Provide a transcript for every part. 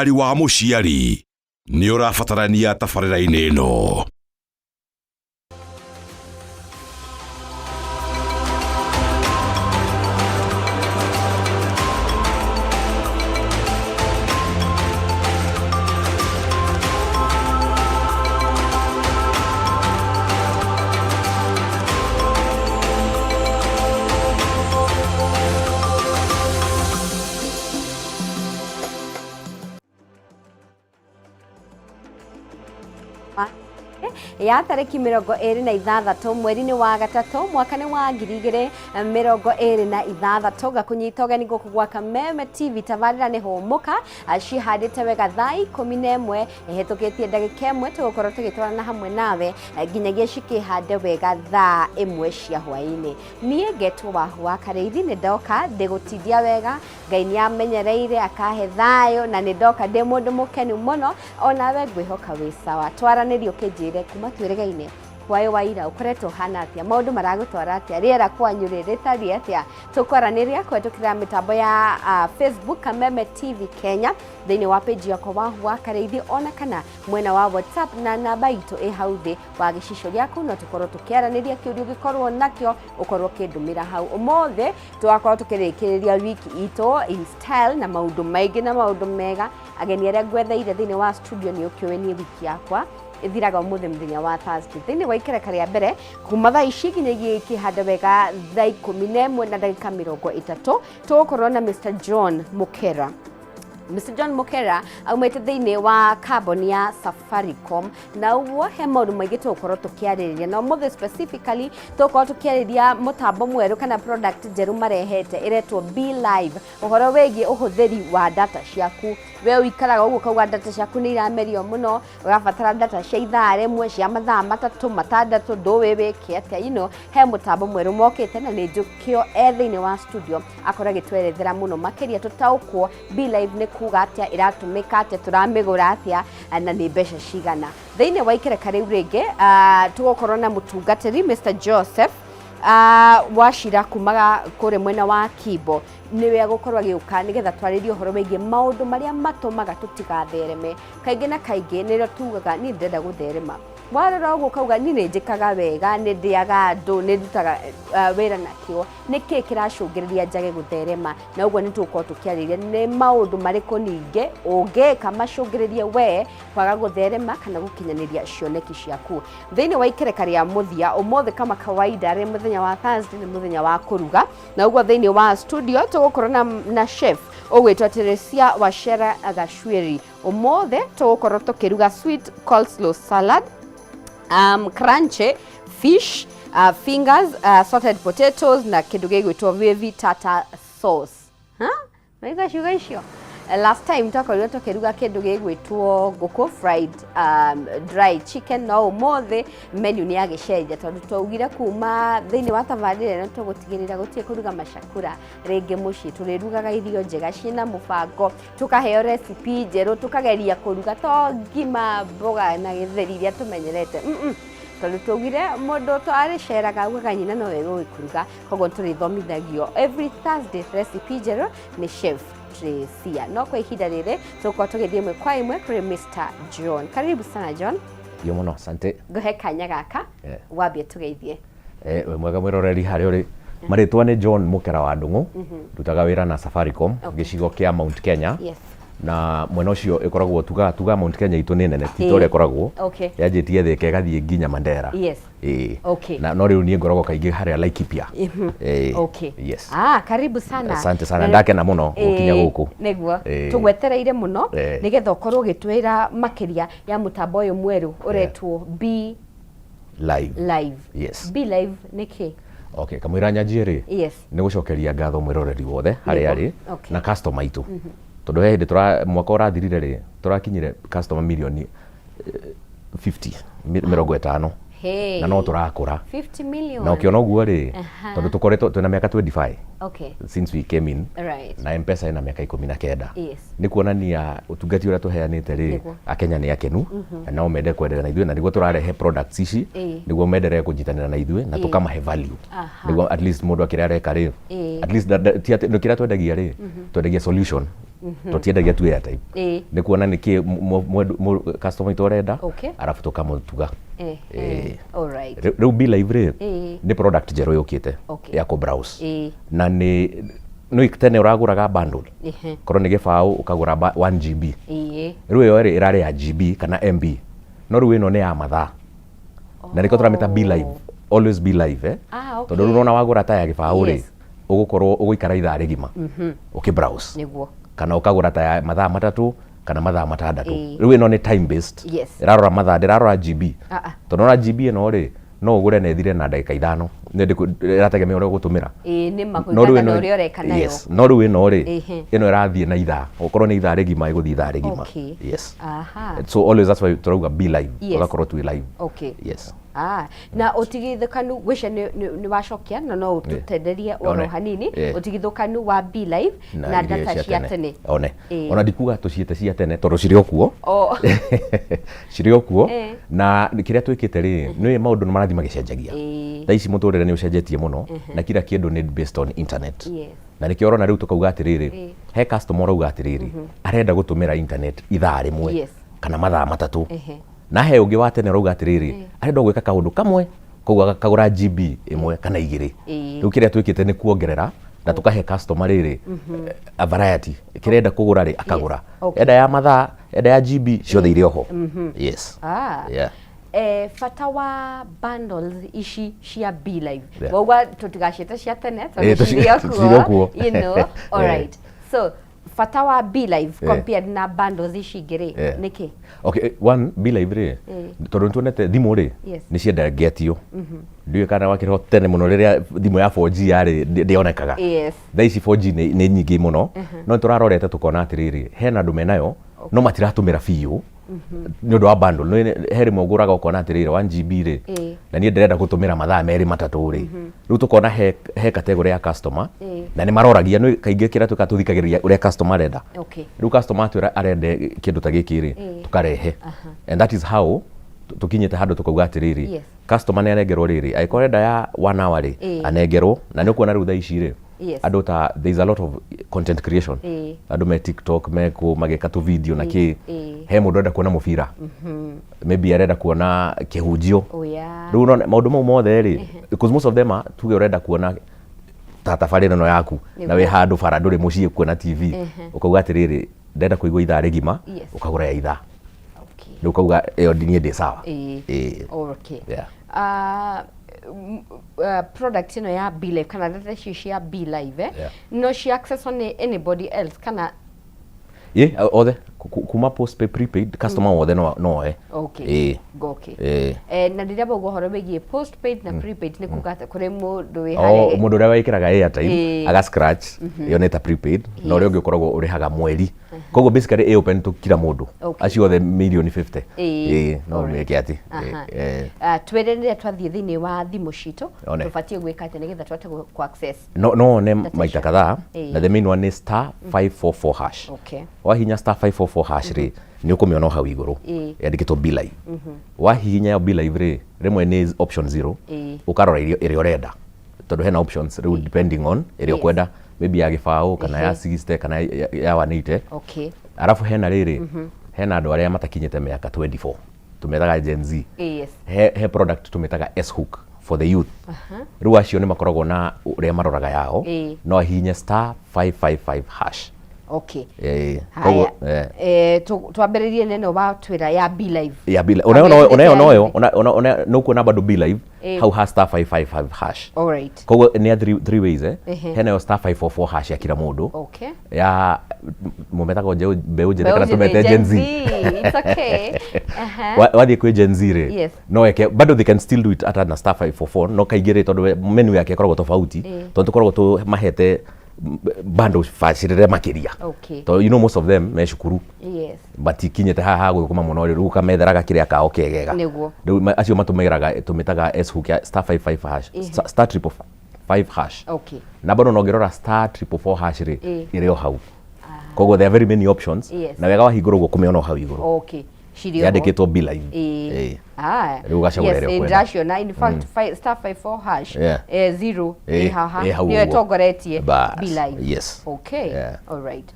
Thirikari wa Muciari nĩ ũrabatarania tabarĩra-inĩ ĩno. Ya tariki 26 mweri-inĩ wa gatatu mwaka-inĩ wa 2026 gakunyita ũgeni gũkũ gwa Kameme TV tabarĩra nĩ hũmũka cihandĩte wega thaa 11 ĩhetũkĩtie ndagĩka ĩmwe tũgũkorwo tũgĩtwarana hamwe nawe nginyagia cikĩhande wega thaa 1 cia hwaĩ-inĩ. Niĩ ngetwo Wahua Karĩithi nĩ ndoka ndĩgũtithia wega, Ngai nĩ amenyereire akahe thayũ na nĩ ndoka ndĩ mũndũ mũkenu mũno, onawe ngwĩhoka wĩ sawa. Twaranĩrie ũkĩnjĩre kuma twĩrĩgaine kwayo wa ira ukoretwo hana atia, maũndũ maragũtwara atia, rĩera kwanyu rĩtariĩ atia. Tũkwaranĩria kũhetũkĩra mĩtambo ya Facebook Kameme TV Kenya thĩinĩ wa page yakwa Wahua Karĩithi, ona kana mwena wa WhatsApp na namba itũ ĩ hau thĩ wa gĩcicio gĩaku, no tũkorwo tũkĩaranĩria kĩũria gĩkorwo nakĩo ũkorwo kĩndũmĩra hau. Ũmũthĩ tũgakorwo tũkĩrĩkĩrĩria wiki itũ in style na maũndũ maingĩ na maũndũ mega. Ageni arĩa ngwetheire thĩinĩ wa studio nĩ ũkĩũĩ niĩ wiki yakwa ithiraga ũmũthĩ mũthenya wa Thursday thĩinĩ wa ikereka rĩa mbere kuma thaa ici nginyagia ikĩhanda wega thaa 11 na ndagĩka 30 tũgũkorwo na Mr. John Mukera. Mr. John Mukera aumĩte thĩinĩ wa kamboni ya Safaricom, na ũguo he maũndũ maingĩ tũgũkorwo tũkĩarĩrĩria, na ũmũthĩ specifically tũgũkorwo tũkĩarĩrĩria mũtambo mwerũ kana product njerũ marehete ĩretwo BeLive, ũhoro wĩgiĩ ũhũthĩri wa data ciaku. We ũikaraga ũguo kauga data ciaku nĩ iramerio mũno, ũgabatara data cia ithaa rĩmwe, cia mathaa matatũ matandatũ, ndũĩ wĩke atĩa. He mũtambo mwerũ mokĩte na nĩ njũkĩo thĩinĩ wa studio akorwo agĩtwerethera mũno makĩria tũtaũkwo BeLive nĩ kuga atĩa, ĩratũmĩka atĩa, tũramĩgũra atĩa na nĩ mbeca cigana. Thĩinĩ wa ikereka rĩu rĩngĩ tũgũkorwo na mũtungatĩri Mr. Joseph Wachira kumaga kũrĩ mwena wa Kibo, niwe agũkorwo agĩũka nĩgetha twarĩrie ũhoro wĩgiĩ maũndũ marĩa matũmaga tũtigathereme. Kaingĩ na kaingĩ nĩrĩo tugaga niĩ ndĩrenda gũtherema, warora ũguo kauga niĩ nĩ njĩkaga wega, nĩ ndĩaga andũ, nĩ ndutaga wĩra na kĩo, nĩkĩ kĩracũngĩrĩria njage gũtherema? Na ũguo nĩ tũgũkorwo tũkĩarĩria nĩ maũndũ marĩkũ ningĩ ũngĩka macũngĩrĩrie we kwaga gũtherema kana gũkinyanĩria cioneki ciaku. Thĩinĩ wa ikereka rĩa mũthia ũmũthĩ kama kawaida rĩ mũthenya wa Thursday nĩ mũthenya wa kũruga, na ũguo thĩinĩ wa studio tũgũkorwo na chef ũgwĩtwo Teresia Wachera Gachweri. Ũmũthĩ tũgũkorwo tũkĩruga sweet coleslaw salad, crunchy fish fingers, salted potatoes na kĩndũ gĩgwĩtwo wavy tartar sauce. Maiga ciuga icio. Last time twakorirwo tũkĩruga kĩndũ gĩgwĩtwo ngũkũ fried dry chicken, no ũmũthĩ menu nĩ yagĩcenjia tondũ twaugire kuma thĩinĩ wa tabarĩra ĩno tũgũtigĩrĩra gũtirĩ kũruga macakura rĩngĩ mũciĩ, tũrĩrugaga irio njega ciĩna mũbango, tũkaheo recipe njerũ, tũkageria kũruga to ngima, mboga na gĩtheri iria tũmenyerete. Tondũ twaugire mũndũ twarĩceraga augaga nyina no wĩgũĩ kũruga, koguo tũrĩthomithagio every Thursday recipe njerũ nĩ chef Teresia. No kwa ihinda rĩrĩ tũgũkorwo tũgĩthiĩ ĩmwe kwa ĩmwe kũrĩ Mr. John. Karibu sana John. Yo mũno, asante. Ngũhe kanya gaka wambie tũgeithie. Mwega mwĩroreri harĩa ũrĩ. Marĩtwa nĩ John Mukera wa Ndung'u, ndutaga wĩra na Safaricom gĩcigo kĩa Mount Kenya. Yes. Na mwena ũcio ĩkoragwo tuga Mount Kenya itũ nĩ nene, ti tũrĩa ĩkoragwo yanjĩtie thĩ ĩgathiĩ nginya Mandera. Yes. Na no rĩu niĩ ngoragwo kaingĩ harĩa Laikipia. Yes. Karibu sana. Asante sana, ndakena mũno gũkinya gũkũ. Nĩguo tũgwetereire mũno nĩgetha ũkorwo ũgĩtwĩra makĩria ya mũtambo ũyũ mwerũ ũretwo BeLive. Yes. BeLive nĩ kĩ? Kamũira nyanjie rĩ, yes, nĩ gũcokeria ngatho mwĩroreri wothe harĩa arĩ na customer itũ. Tondũ he hĩndĩ mwaka ũrathirire rĩ, tũrakinyire customer million 50 na no tũrakũra 50 million. Na ũkĩona ũguo rĩ, tondũ tũkoretwo twĩna mĩaka 25 since we came in, na M-Pesa ĩna mĩaka 19. Nĩ kuonania ũtungati ũrĩa tũheanĩte rĩ, Akenya nĩ akenu na no mende kwenderea na ithuĩ, na nĩguo tũrarehe products ici nĩguo menderee kũnyitanĩra na ithuĩ na tũkamahe value, nĩguo at least mũndũ akĩrĩa areka rĩ, at least nĩ kĩrĩa twendagia rĩ, twendagia solution tutiendagia tu airtime ni kuona niki customer itorenda arafu tukamutuga alright rĩu Be Live rĩ nĩ product njerũ yũkĩte ya ku browse na nĩ no tene uraguraga bundle korwo nĩ gĩbaũ ukagura 1 GB rĩu ĩyo rĩ ĩrarĩ ya GB kana MB no rĩu ĩno nĩ ya mathaa na nĩko tũramĩta Be Live, always Be Live tondũ rĩu ũrona wagũra ta ya gĩbaũ rĩ ũgũkorwo ũgũikara ithaa rĩgima ũkĩ-browse nĩguo kana ũkagũra ta ya mathaa matatũ kana mathaa matandatũ rĩu ĩno nĩ time based ĩrarora mathaa ndĩrarora GB tondũ na GB ĩno rĩ no ũgũre na ĩthire na ndagĩka 5 ĩrategemea ũrĩa ũgũtũmĩra nĩ makũringana na ũrĩa ũreka nayo no rĩu ĩno rĩ ĩno ĩrathiĩ na ithaa okorwo nĩ ithaa rĩgima ĩgũthiĩ ithaa rĩgima so always that's why turauga Be Live ũgakorwo tu live na utigithukanu gwica ni wacokia no ututenderie oro hanini utigithukanu wa Be Live na data cia tene ona ndikuga tuciete cia tene tondũ cirĩ okuo cirĩ okuo na kĩrĩa twĩkĩte rĩ nĩ maũndũ marathi magĩcenjagia thaa ici mũtũrĩre nĩ ũcenjetie mũno na kila kĩndũ nĩ based on internet na nĩkĩo ũrona rĩu tukauga atĩrĩrĩ he customer urauga atĩrĩrĩ arenda gũtũmĩra internet ithaa rĩmwe kana mathaa matatũ na he ũngĩ wa tene urauga atĩrĩrĩ arenda gwĩka kaũndũ kamwe koguo akagũra GB ĩmwe kana igĩrĩ rĩu kĩrĩa twĩkĩte nĩ kuongerera na tukahe customer rĩrĩ a variety kĩrenda kũgũra rĩ akagũra enda ya mathaa enda ya GB ciothe irĩ oho fata wa bundles ici cia Be Live wauga tutigacite cia tene tondũ kuo you know alright so fata wa Be Live compared na bundles ici ingĩ rĩ nĩkĩ one Be Live rĩ tondũ nĩtuonete thimũ rĩ nĩ ciendagetio ndiũĩ kana wakĩrwo tene mũno rĩrĩa thimũ ya 4G yarĩ ndĩonekaga thaa ici 4G nĩ nyingĩ mũno no tũrarorete tukona atĩrĩrĩ hena andũ menayo no matiratũmĩra biũ nĩ ũndũ wa bundle he rĩmwe ũgũraga ũkona atĩrĩrĩ 1 GB rĩ na niĩ ndĩrenda gũtũmĩra mathaa merĩ matatũ rĩ rĩu tũkona he category ya customer na nĩ maroragia nĩ kaingĩ kĩrĩa tũthikagĩrĩria ũrĩa customer arenda rĩu customer atwĩra arende kĩndũ ta gĩkĩ rĩ tukarehe and that is how tukinyĩte handũ tukauga atĩrĩrĩ customer nĩ anengerwo rĩrĩ angĩkorwo arenda ya 1 hour rĩ anengerwo na nĩ ũkuona rĩu thaa ici rĩ andũ ta there is a lot of content creation andũ me TikTok mageka tu video na kĩ he mũndũ arenda kuona mũbira maybe arenda kuona kĩhunjio rĩu no maũndũ mau mothe rĩ because most of them tuge ũrenda kuona ta tabarĩra ĩno yaku na wĩ handũ bara ndũrĩ mũciĩ kuona TV ukauga atĩrĩrĩ ndenda kũigua ithaa rĩgima ukagũra ya ithaa rĩu ukauga ĩyo niĩ ndĩ sawa product ino ya Be Live kana data cia Be Live no ci access on anybody else kana othe kuma postpaid prepaid customer othe no na ndĩrĩa bauga ũhoro wĩgiĩ postpaid na prepaid nĩ kuga atĩ kũrĩ mũndũ wĩ mũndũ ũrĩa wĩkĩraga airtime aga scratch ĩyo nĩ ta prepaid na ũrĩa ũngĩ ũkoragwo ũrĩhaga mweri koguo basically open to kila mũndũ acio othe milioni 50 no meke ati twĩre rĩrĩa twathiĩ thĩinĩ wa thimũ citũ tũbatiĩ gwĩka atĩ nĩgetha tũhote ku access no one maita kadhaa na the main one is *544 hash wahihinya *544 hash rĩ nĩ ũkũmĩona hau igũrũ yandĩkĩtwo Be Live wahihinya ya Be Live rĩ rĩmwe nĩ option 0 ũkarora ĩrĩa ũrenda tondũ hena options rĩu depending on ĩrĩa ũkwenda maybe ya gĩbaũ kana ya 60 kana ya 180 arafu hena rĩrĩ hena andũ arĩa matakinyĩte mĩaka 24 tũmetaga Gen Z he product tũmetaga S-Hook for the youth rĩu acio nĩ makoragwo na ũrĩa maroraga yao no ahihinye *555 hash twambĩrĩrie neno wa twĩra ya Be Live ona no kuona bado Be Live hau ha *555 hash koguo nĩ 3 ways hena yo *544 hash ya kila mũndũ ya mũmetaga mbeũ njĩthĩ kana tũmete Gen Z wathiĩ kwĩ Gen Z rĩ no weke bado they can still do it at na *544 no kaingĩ rĩ tondũ menu yake ĩkoragwo tofauti tondũ tũkoragwo tũmahete bando facility makiria to you know most of them me cukuru but ikinyete haha gũkoma mũno rĩ ruka metheraga kĩrĩa kao kegega rĩu acio tũmĩtaga S-Hook ya *555 hash *555 hash na bado nongerora *444 hash rĩ ĩrĩ o hau koguo there are very many options na wega wahingũra ũguo kũmĩona hau igũrũ yandĩkĩtwo Be Live rĩu ũgacagũra ĩrĩa ũkwenda na in fact *554 hash 0 haha nĩyo ĩtongoretie Be Live yes all right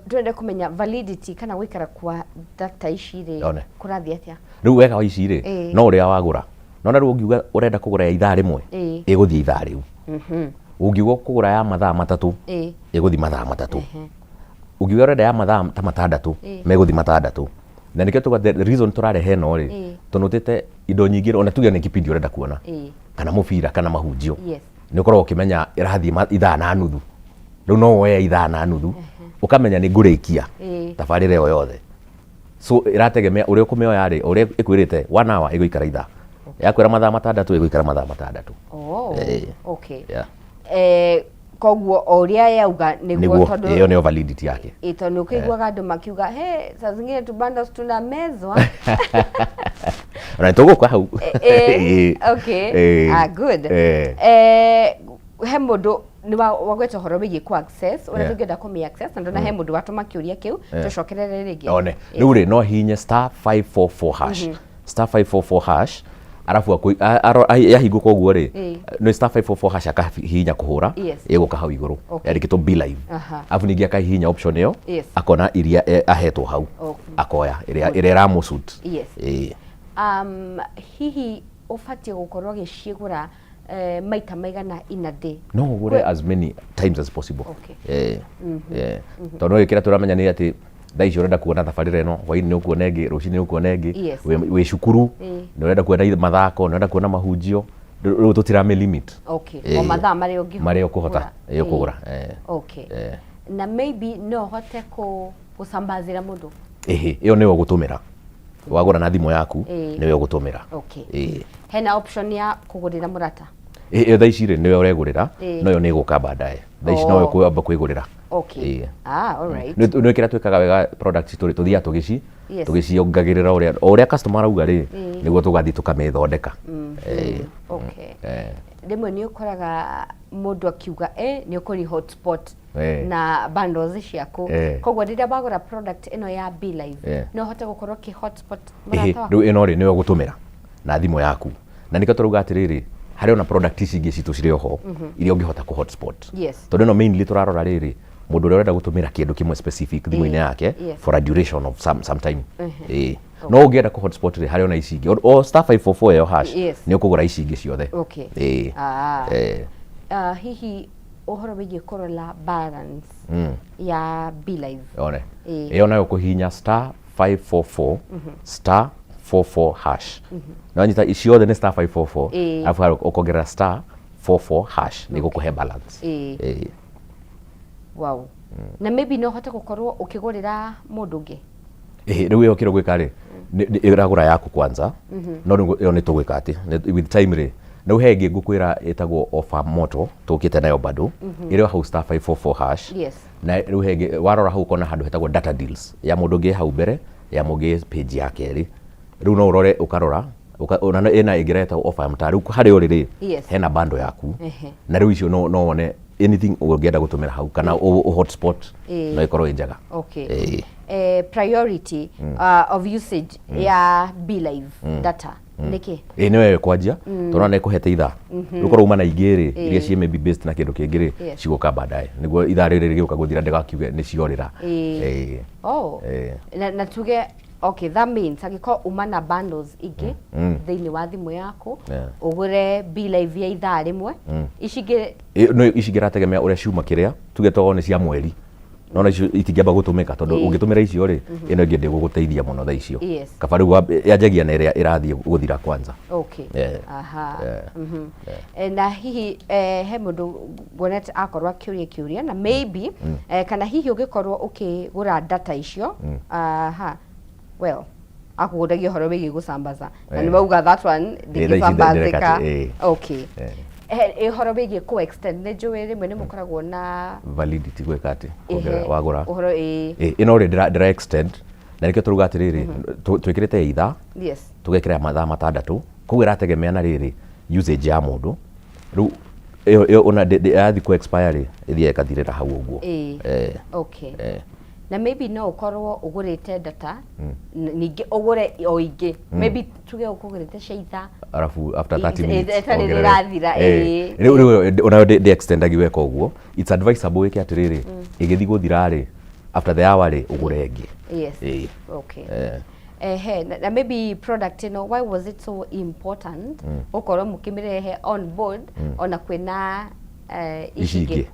Twende kumenya validity kana gwikara kwa data ici ri kurathi atia riu wega ici ri no uria wagura nona riu ungiuga urenda kugura ya ithaa rimwe iguthii ithaa riu ungiuga kugura ya mathaa matatu iguthii mathaa matatu ungiuga urenda ya mathaa ta matandatu meguthii matandatu na nikio tuga the reason turarehe no ri tunutite indo nyingi ona tuge ni kipindi urenda kuona kana mubira kana mahunjio ni ukorwo ukimenya irathi ithaa na nuthu riu no woe ithaa na nuthu ukamenya ni ngurikia tabarira yo yothe so irategemea uria kumioya ri uria ikwirite 1 hour iguikara ithaa yakwira mathaa matandatu iguikara mathaa matandatu okay koguo oria yauga niguo tondu iyo ni validity yake tondu ukiguaga andu makiuga saa zingine tu bundles tunamezwa na tuguka hau okay good he mundu ni wagweta horo wigi ku access ona tungenda kumi access na he mundu watuma kiuria kiu tucokerere ringi one riu ri no hinye *544 hash *544 hash arafu yahinguka uguo ri no *544 hash akahinya kuhura iguka hau iguru yarikitwo be live afu ningi akahinya option iyo akona iria ahetwo hau akoya iria ramusut hihi ufatie gukorwo gicigura maita maigana in a day no ugure as many times as possible tondu ikira turamenya ni ati thaici urenda kuona thabarira ino hwaini ni ukuona ingi rucini ni ukuona ingi wi cukuru ni urenda kuona mathako ni urenda kuona mahunjio riu tutirame limit o mathaa maria ukuhota ukugura na maybe no hote kusambazira mundu iyo niyo gutumira wagura na thimu yaku niyo gutumira hena option ya kugurira murata iyo thaici ri niyo uregurira noyo ni guka baadaye thaici noyo kuamba kwigurira alright no ikira twikaga wega products tuthia tugiciongagirira uria customer auga ri niguo tugathi tukamethondeka rimwe ni ukoraga mundu akiuga ni ukuri hotspot na bundles ciaku koguo riria bagura product ino ya Be Live no hote gukorwo ki hotspot murata waku riu ino ri niyo gutumira na thimu yaku na nikio turuga atiriri hari ona product ici ingi citu ciri oho iria ungihota ku hotspot tondu no mainly turarora riri mundu uria urenda gutumira kindu kimwe specific thimu-ini yake for a duration of some time no ungienda ku hotspot ri hari ona ici ingi o *544 yo hash ni ukugura ici ingi ciothe hihi uhoro wigi korola balance ya Be Live one iyo nayo kuhinya *544 *44 hash no nyita ciothe ni *544 afu ukongerera *44 hash ni gukuhe balance wow na maybe no hote gukorwo ukigurira mundu ungi riu iyo kiro gwika ri iragura yaku kwanza no iyo ni tugwika ati with time ri no henge ngukwira itagwo offer moto tukite nayo bado ire hau *544 hash na riu henge warora hau kona handu hetagwo data deals ya mundu ungi hau mbere ya mugi page yake ri riu no urore ukarora ona ina igireta offer mtari hari uriri hena bando yaku na riu icio no wone anything ungienda gutumira hau kana hotspot no ikorwo injaga priority of usage ya Be Live data niki niwe kwanjia tona ne kuhete ithaa ruko ruma na igiri iria cie maybe based na kindu kingiri ciguka baadaye niguo ithaa riri rigiuka guthira ndigakiuge ni ciorira na tuge okay that means agiko umana bundles ingi thiini wa thimu yaku ugure Be Live ya ithaa rimwe icigire no icigira tegemea uria ciuma kiria tuge togo ni cia mweri nona icio itingiamba gutumika tondu ungitumira icio ri ino ingi ndiguguteithia muno tha icio kaba riu yanjagia na iria irathie guthira kwanza na hihi he mundu gwonete akorwo akiuria na maybe kana hihi ungikorwo ukigura data icio well akuguragia horo wigi gusambaza na ni mauga that one ndingibambazika horo wigi ku extend ne jowe rimwe ni mukoragwo na validity gweka ati wagura uhoro ino ri ndira extend na nikio turuga atiriri twikirite ithaa tugekira mathaa matandatu koguo irategemea na riri usage ya mundu riu iyo ona yathi ku expire ithia ikathirira hau uguo na maybe no ukorwo ugurite data ningi ugure o ingi maybe tuge ukugurite shaitha arafu after 30 minutes etarire rathira riu ona de extendagi weka uguo it's advisable weke atiriri igithi guthira ri after the hour ugure ĩngĩ. Yes. Okay. Na maybe product why was it so important ukorwo mukimirehe on board ona kwina ishige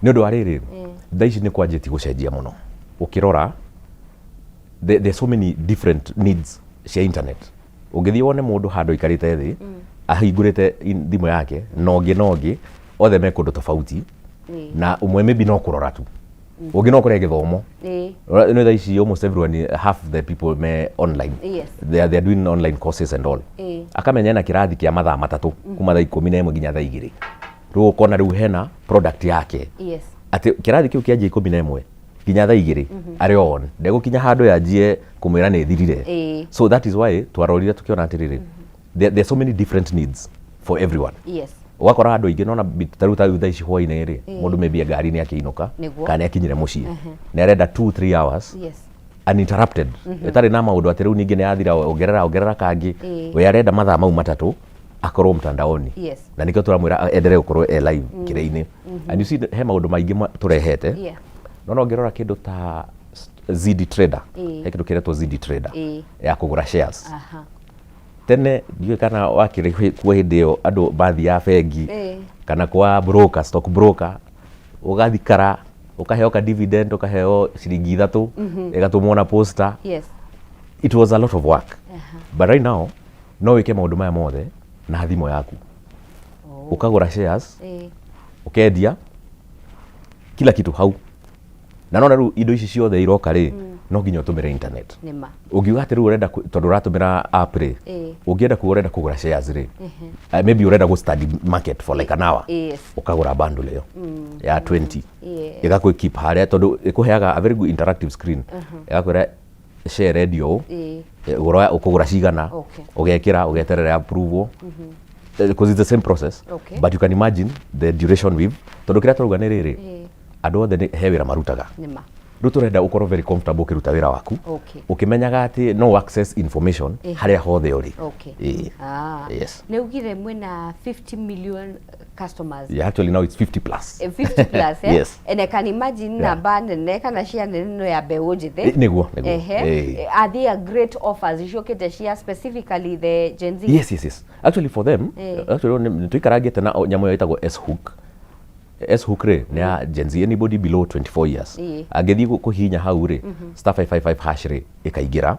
nĩ ũndũ wa rĩrĩ thaa ici nĩ kwanjĩtie gũcenjia mũno ukirora there's so many different needs cia internet ũngĩthiĩ wone mũndũ handũ ikarĩte thĩ ahingũrĩte thimũ yake nongĩ othe me kũndũ tofauti na umwe maybe no kũrora tu ũngĩ no kũrĩa gĩthomo no thaa ici almost everyone half the people me online they are doing online courses and all akamenya na kĩrathi kĩa mathaa matatũ kuma thaa 11 nginya thaa 2 rĩu ũkona rĩu hena product yake atĩ kĩrathi kĩu kĩanjia 11 nginya thaa 2 arĩ on ndegũkinya handũ yanjie kũmwĩra nĩ thirire so that is why twarorire tukiona atĩrĩrĩ there so many different needs for everyone wakora andũ aingĩ nona taruta thaa ici hwainĩ rĩ mũndũ maybe ngari nĩ akĩinũka kana akinyire mũciĩ nĩ arenda 2-3 hours uninterrupted itarĩ na maũndũ atĩ rĩu ningĩ nĩ yathira ongerera kangĩ we arenda mathaa mau matatũ akorwo mtandaoni na nĩkĩo tũramwĩra endelee gũkorwo live kĩrĩa-inĩ and you see he maũndũ maingĩ tũrehete nona ũngĩrora kĩndũ ta ZD Trader he kĩndũ kĩretwo ZD Trader ya kũgũra shares tene ndiwe kana wakire kwa hĩndĩ ĩyo andũ bathi ya bengi kana kwa broker stock broker ugathikara ukaheo ka dividend ukaheo ciringi 3 ĩgatũmwo na poster it was a lot of work but right now no wike maũndũ maya mothe na thimũ yaku ukagũra shares ukendia kila kitu hau na nona rĩu indo ici ciothe iroka rĩ no nginya ũtũmĩre internet ũngiuga atĩ rĩu ũrenda tondũ ũratũmĩra app rĩ ũngĩenda urenda kũgũra shares rĩ maybe ũrenda go study market for like an hour ukagũra bundle ĩyo ya 20 ĩgakũ keep harĩa tondũ ĩkũheaga a very good interactive screen ĩgakwĩra share radio ũkũgũra cigana ũgekĩra ũgeterera approval because it's the same process but you can imagine the duration with tondũ kĩrĩa tũrauga nĩ rĩrĩ andũ othe he wĩra marutaga rĩu tũrenda ũkorwo very comfortable ũkĩruta wĩra waku ũkĩmenyaga atĩ no access information harĩa hothe ũrĩ nĩ ugire mwĩna 50 million customers actually now it's 50 plus 50 plus yes and I can imagine namba nene kana cia nene ya mbeũ njĩthĩ nĩguo are there great offers icokete cia specifically the Gen Z yes actually for them actually nĩtũikarangĩte na nyamũ ĩtagwo S-Hook S-Hook rĩ nĩ ya Gen Z anybody below 24 years angĩthiĩ kũhihinya hau rĩ *555# rĩ ĩkaingĩra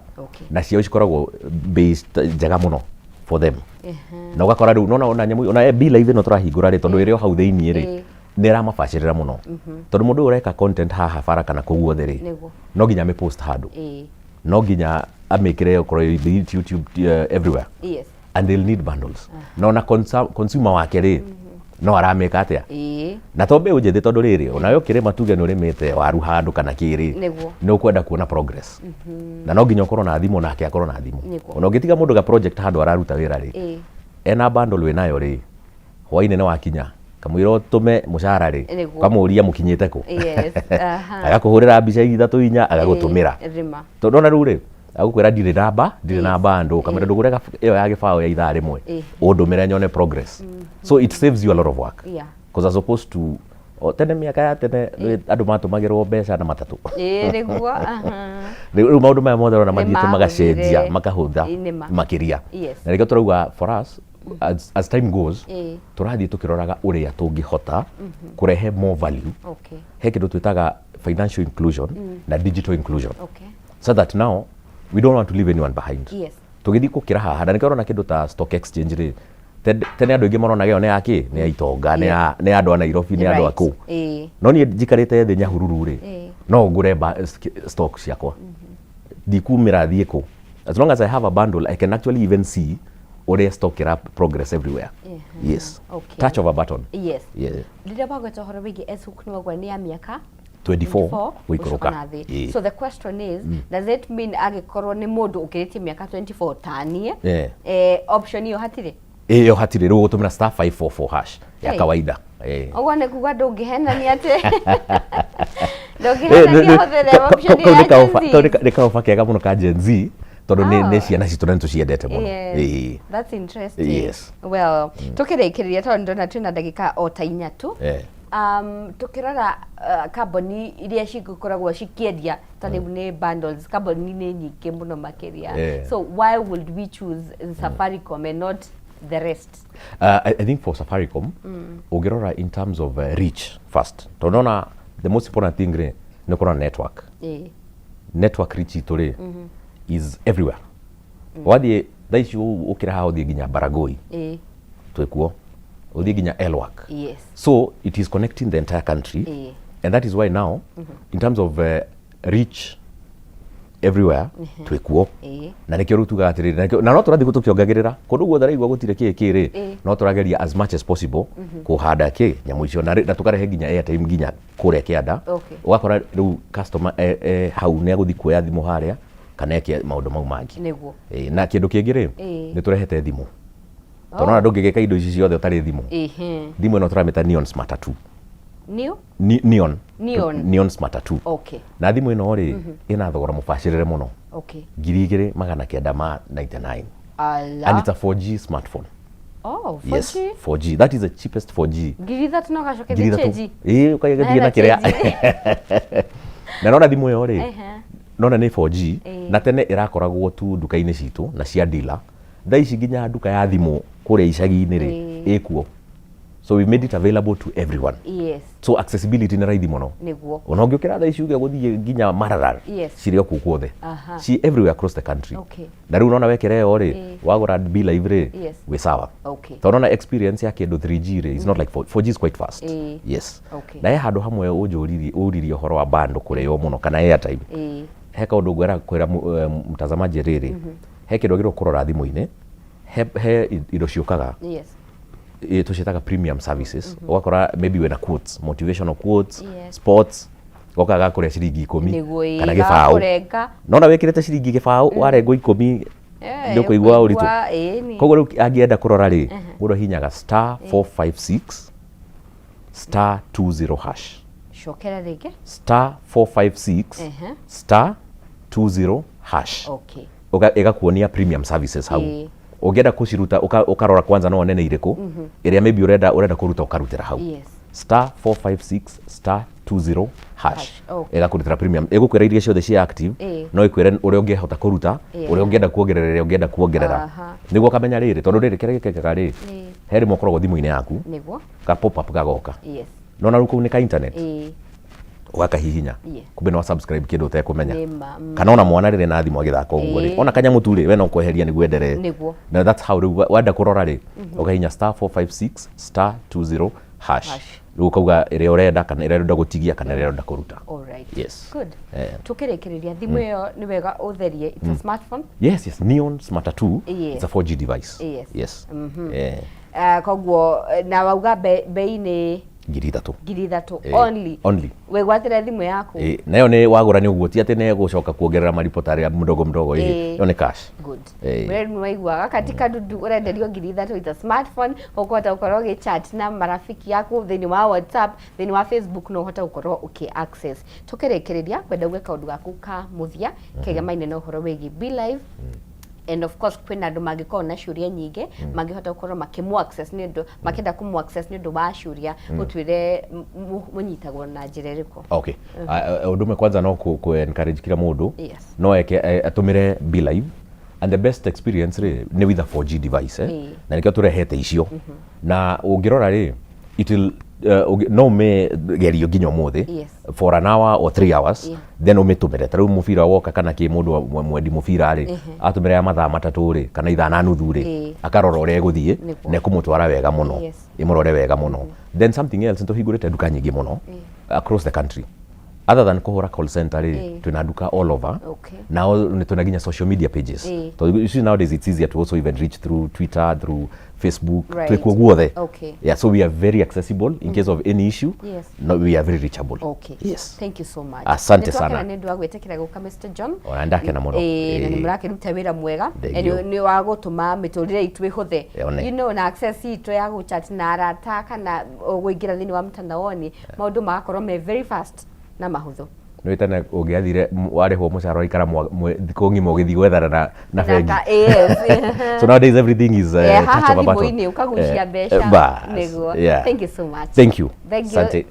na ciao cikoragwo based njega mũno for them na ũgakora rĩu ona nyamũ ona bila ithĩ no tũrahingũra rĩ tondũ ĩrĩ o hau thĩinĩ rĩ nĩ ramabacĩrĩra mũno tondũ mũndũ ũreka content haha bara kana kũu guothe rĩ no nginya ame post handũ no nginya amĩkĩre okorwo YouTube everywhere and they'll need bundles na ona consumer wake rĩ no arameka atia na to mbeũ njĩthĩ tondũ rĩrĩ onayo kĩrĩma tuge nĩ ũrĩmĩte waru handũ kana kĩrĩ nĩ ũkwenda kuona progress na no nginya ũkorwo na thimũ nake akorwo na thimũ ona ũngĩtiga mũndũ ga project handũ araruta wĩra rĩ ena bundle wĩ nayo rĩ hwainĩ nĩ wakinya kamũira ũtũme mũcara rĩ kamũria mũkinyĩte kũ agakũhũrĩra mbica 3-4 agagũtũmĩra tondũ ona rĩu rĩ agũkwĩra ndirĩ na bando kamera ndũgũre ĩyo ya gĩbaũ ya ithaa rĩmwe ũndũmĩre nyone progress so it saves you a lot of work because as opposed to tene mĩaka ya tene andũ matũmagĩrwo mbeca na matatũ rĩu maũndũ maya mothe ona mathiĩte magacenjia makahũtha makĩria na rĩngĩ tũrauga for us as time goes tũrathiĩ tũkĩroraga ũrĩa tũngĩhota kũrehe more value he kĩndũ twĩtaga financial inclusion na digital inclusion so that now we don't want to leave anyone behind tũgĩthiĩ gũkĩra haha na nĩkĩo ũrona kĩndũ ta stock exchange rĩ tene andũ aingĩ maronaga ĩyo nĩ yake nĩ ya itonga nĩ andũ a Nairobi nĩ andũ a kũu no niĩ njikarĩte thĩ Nyahururu rĩ no ngũre stock ciakwa ndikumĩra thiĩ kũ as long as I have a bundle I can actually even see ũrĩa stock ĩra progress everywhere touch of a button rĩrĩa wagweta ũhoro wĩgiĩ S-Hook nĩ wagwa nĩ ya mĩaka 24 wikuruka so the question is does it mean agĩkorwo nĩ mũndũ ũkĩrĩtie mĩaka 24 tanie option iyo hatirĩ ĩyo hatirĩ rĩu gũtũmĩra *544# ya kawaida ũguo nĩ kuga ndũngĩhenania atĩ ndũngĩhenania hũthĩre option ya Gen Z nĩ kaoba kega mũno ka Gen Z tondũ nĩ ciana citũ na nĩtũciendete mũno that's interesting well tũkĩrĩkĩrĩria tondũ ndona twĩna ndagĩka o ta 4 tu tukirora kamboni iria cigũkoragwo cikiendia tani ni bundles kamboni ni nyingĩ mũno makĩria so why would we choose Safaricom and not the rest? I think for Safaricom ũngĩrora in terms of reach first tonona the most important thing ni kuna network network reach itũ is everywhere wathie thaici ukira ha uthie nginya Baragoi twekuo uthie nginya Elwak so it is connecting the entire country and that is why now in terms of reach everywhere twekuo na nikio rutuga atiriri na no turathi gutukiongagirira kundu guothe raigwa gutire kiri no turageria as much as possible kuhanda nyamu icio na tukarehe nginya airtime nginya kuria kianda ugakora riu customer hau ne guthi kuoya thimu haria kana eke maundu mau mangi niguo na kindu kingi ni turehete thimu tonona ndungigeka indo ici ciothe utari thimu thimu no turameta Neon Smart 2 Neon Smart 2 okay na thimu ino ina thogora mubashirire muno okay 2,999 and it's a 4G smartphone. Oh, 4G? Yes, 4G. That is the cheapest 4G. Giritha tunogacoke cheji. Ukagethi na kiria. Na nona thimu yo nona ni 4G na tene irakoragwo tu duka-ini citu na cia dealer. Thaici nginya duka ya thimu kuria icagi-ini ikuo. So we made it available to everyone. Yes. So accessibility ni raithi muno. Niguo. Ona ũngĩkĩra thaici uge guthie nginya Maralal. Cirio kukuothe. She everywhere across the country. Okay. Na riu unaona wekere yo wagura bill live we sawa. Okay. So unaona experience ya kindu 3G is not like 4G is quite fast. Yes. Okay. Na handu hamwe uririe horo wa bando kureyo muno kana airtime. He kaundu ngwera kwira mtazamaji riri. He kindu giro kurora thimu-ini. He indo ciukaga. Yes. Tucitaga premium services ugakora maybe wena quotes motivational quotes sports gokaga kuria ciringi 10 kana gibao nona wekirete ciringi gibao warengo 10 ndio kuigwa uritu koguo riu angienda kurora ri mundu hinyaga *456 *20 hash shokera rege *456 *20 hash okay igakuonia premium services hau ugienda kuciruta ukarora kwanza no nene iriku iria maybe urenda kuruta ukarutira hau *456 *20 hash igakurutira premium igukwira iria ciothe cia active no ikwire uria ungihota kuruta uria ungienda kuongerera niguo kamenya riri tondu riri kire gikekaga ri heri mokoragwo thimu-ini yaku niguo ka pop up gagoka nona ruku ni ka internet ugakahihinya kumbe no subscribe kindu utekumenya kana ona mwana riri na thimu agithaka uguo ri ona kanya muturi we no kweheria ni gwendere na that's how wanda kurora ri ukahinya *456 *20 hash riu kauga iria urenda kana iria urenda gutigia kana iria urenda kuruta. Alright. Yes. Good. Tukirikiria thimu yo ni wega utherie it's a smartphone. Yes, Neon Smart 2 it's a 4G device. Yes. Koguo na wauga bei ni ngiri ithatu only wegwatira thimu yaku nayo ni wagura ni uguo ti ati ne gucoka kuongerera maripota aria mdogo yo ni cash. Good. Wewe ni waigua katika dudu urenderio ngiri ithatu it's a smartphone ukota ukorwo gi chat na marafiki yaku thini wa WhatsApp thini wa Facebook no hota ukorwo uki access tukirekereria kwenda gweka undu gaku ka muthia kega maine no horo wegi be live and of course kwina andu mangikoo na ciuria nyingi mangihota gukorwo makimu access ni ndu makenda kumu access ni ndu wa ciuria utwire munyitagwo na njira iriku. Okay. Undume kwanza no ku encourage kila mundu no eke atumire be live and the best experience ni with a 4G device na nikio turehete icio na ungirora it will no me gerio nginya muthi for an hour or 3 hours then umitumire taru mufira woka kana ki mundu mwendi mufira atumire ya mathaa matatu kana ithana nuthu akarora uria guthie ne kumutwara wega muno imurore wega muno then something else nto higurite duka nyingi muno across the country other than kuhura call center tuna duka all over now tuna ginya social media pages so you see nowadays it's easier to also even reach through Twitter, through Facebook, twekuo guothe. Yeah, so we are very accessible in case of any issue. No, we are very reachable. Yes. Thank you so much. Asante sana. Ni ndu agwetekera guka Mr. John. Ona ndake na muno. Na ni murake ruta wira mwega. Ni wa gutuma miturire itu ihuthe. You know na access itu ya go chat na arata kana guingira thini wa mtandaoni maundu magakorwo me very fast na mahuthu. No itana ungiathire warihwo mucara ikara thiku ngima ugithi gwethana na bengi. So nowadays everything is touch of a button. Ukagucia mbeca. Thank you so much. Thank you. Thank you.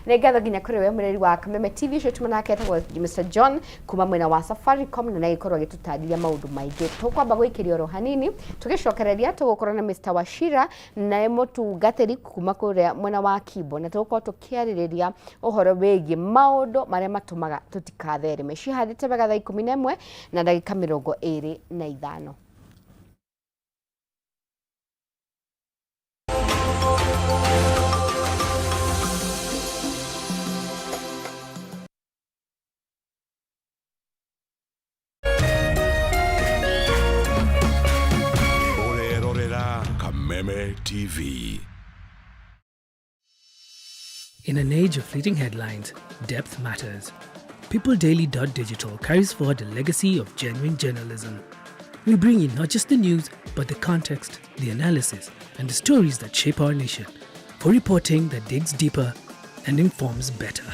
Nĩngatho nginya kũrĩ we mũreri wa Kameme TV ũcio tũmanake etagwo Mr. John kuma mwena wa Safaricom na nĩgĩkorwo agĩtũtarĩria maũndũ maingĩ. Tũkwamba gwĩkĩria oro hanini tũgĩcokereria tũgũkorwo na Mr. Wachira na mũtungatĩri kuma kũrĩa mwena wa Kibo na tũgũkorwo tũkĩarĩrĩria ũhoro wĩgiĩ maũndũ marĩa matũmaga tũtikathereme. Cihandĩte wega thaa 11 na ndagĩka 25. Kameme TV. In an age of fleeting headlines, depth matters. PeopleDaily.digital carries forward a legacy of genuine journalism. We bring you not just the news, but the context, the analysis, and the stories that shape our nation. For reporting that digs deeper and informs better.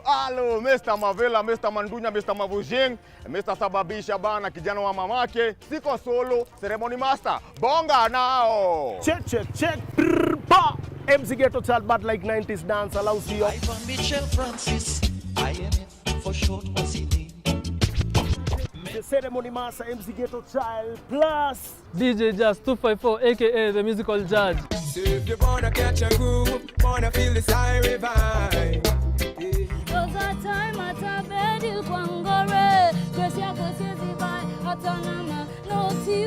Alo, Mr. Mavela, Mr. Mandunya, Mr. Mavujing, Mr. Sababisha bana kijana wa mamake, siko solo, ceremony master, bonga nao. Check, ba. MC Ghetto Child, but like 90s dance allows you. I'm from Michelle Francis, IMF for short, what's it mean? The ceremony master, MC Ghetto Child, plus DJ Just 254, aka the musical judge. So if you wanna catch a groove, wanna feel the siren vibe. Those are time at a bed, you can go red. Cause you're going to see by Atanama, no tea.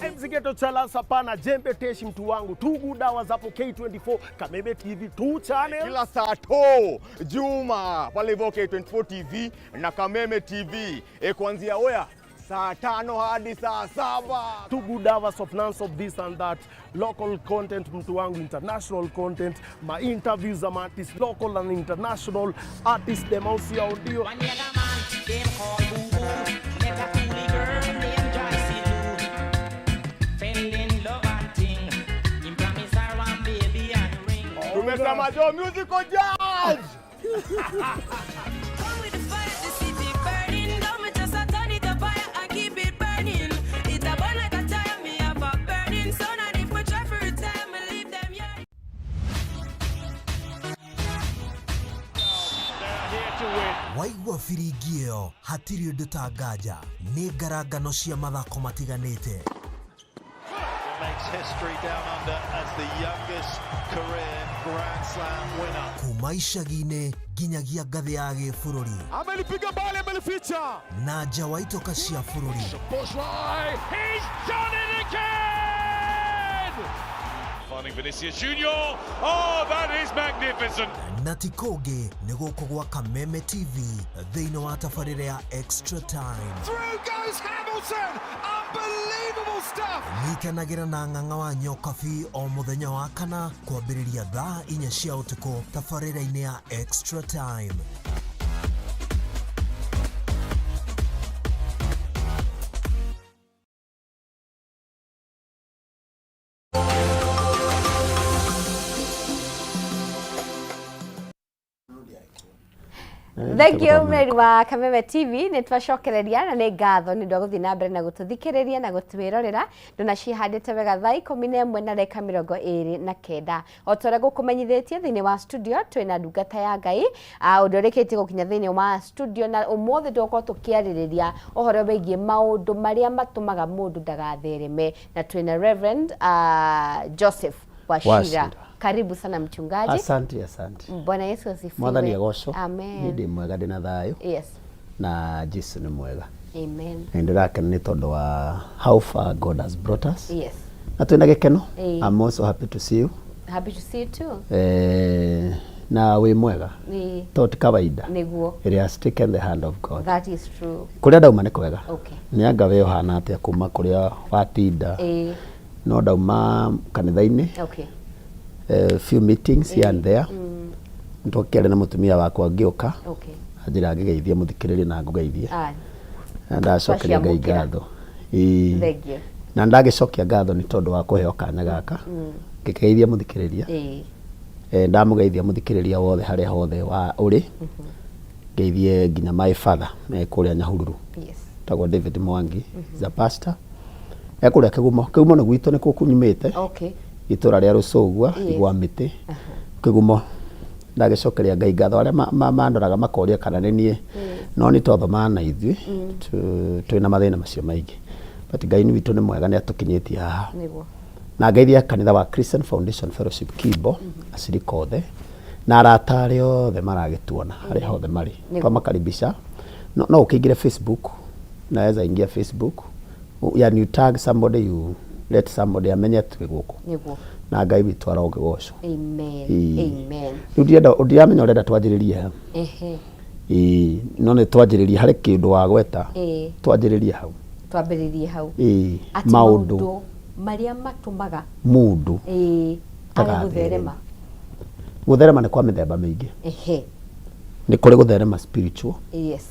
MC Ghetto Chala Sapana, Jembe Teshi mtu wangu, 2 good hours hapo K24, Kameme TV 2 channel. Kila saa to, Juma, pale hivyo K24 TV na Kameme TV. Kuanzia oya, saa 5 hadi saa 7. 2 good hours of none of this and that. Local content mtu wangu, international content, my interviews am artists, local and international artists, them also audio. Mr. Majo, musical judge! Waigua firigio hatiri undu tangaja ni ngarangano cia mathako matiganite. Makes history down under as the youngest career Grand Slam winner. Kuma icagi-inĩ nginyagia ngathĩ ya gĩbũrũri. Amelipiga bali, amelificha. Na nja wa itoka cia bũrũri. He's done it again! Finding Vinicius Junior. Oh, that is magnificent. Na ti kũngĩ nĩ gũkũ gwa Kameme TV thĩinĩ wa tabarĩra ya Extra Time. Through goes Hamilton! Unbelievable stuff! Nyitanagĩra na ng'ang'a wa Nyokabi o mũthenya wa kana kwambĩrĩria thaa 4 cia ũtukũ tabarĩra-inĩ ya Extra Time. Thank you mweri wa Kameme TV nĩ twacokereria na nĩ ngatho nĩ ndwa gũthiĩ na mbere na gũtũthikĩrĩria na gũtwĩrorera ndona cihandĩte wega thaa 11 na dakika 29 o ta ũrĩa gũkũmenyithĩtie thĩinĩ wa studio twĩna ndungata ya Ngai ũndũ ũrĩkĩtie gũkinya thĩinĩ wa studio na ũmũthĩ tũgũkorwo tũkĩarĩrĩria ũhoro wĩgiĩ maũndũ marĩa matũmaga mũndũ ndagathereme na twĩna Reverend Joseph Wachira. Karibu sana mchungaji. Asante. Bwana Yesu asifiwe. Mwathani agocwo. Amen. Ndi mwega ndina thayo. Yes. Na Jesu nĩ mwega. Amen. Ndirake nĩ tondũ wa how far God has brought us. Yes. Na twĩna gĩkeno. I'm also happy to see you. Happy to see you too. Na wĩ mwega. Tot kawaida. Nĩguo. It has taken the hand of God. That is true. Kũrĩa ndauma nĩ kwega. Okay. Nĩ anga we ũhana atĩa kuma kũrĩa watinda. No ndauma kanitha-inĩ. Okay. Few meetings here and there. Ntokere na mutumia wakwa ngioka. Okay. Ajira ngigeithia muthikiriria na ngugeithia. Ah. Ndacokeria Ngai ngatho. Thengio. Na ndagicokia ngatho ni tondu wa kuheo kanya gaka. Ngigeithia muthikiriria. Ndamugeithia muthikiriria wothe haria hothe wa uri. Ngeithie nginya my father me kuria Nyahururu. Yes. Tagwo David Mwangi, the pastor. Ekuria kigumo na gwitu ni kukunyumite. Okay. Itura ria Rusugwa igwa miti. Kigumo ndagicokeria Ngai ngatho aria mandoraga makoria kana nie no ni tothomana ithui twina mathina macio maingi but Ngai ni witu ni mwega ni atukinyitie haha na ngeithia kanitha wa Christian Foundation Fellowship Kibo acirikothe na arata othe maragituona haria hothe mari twamakaribisha no ukingire Facebook naweza ingia Facebook yani you tag somebody, you let somebody amenye twiguko na Ngai witu arogegoco. Amen. Amen. Udiamenya urenda twanjiririe ha. No ne twanjiririe hari kindu wa gweta. Twanjiririe hau. Twambiririe hau. Maundu maria matumaga mundu ari gutherema. Gutherema ni kwa mithemba mingi. Ni kuri gutherema spiritual. Yes.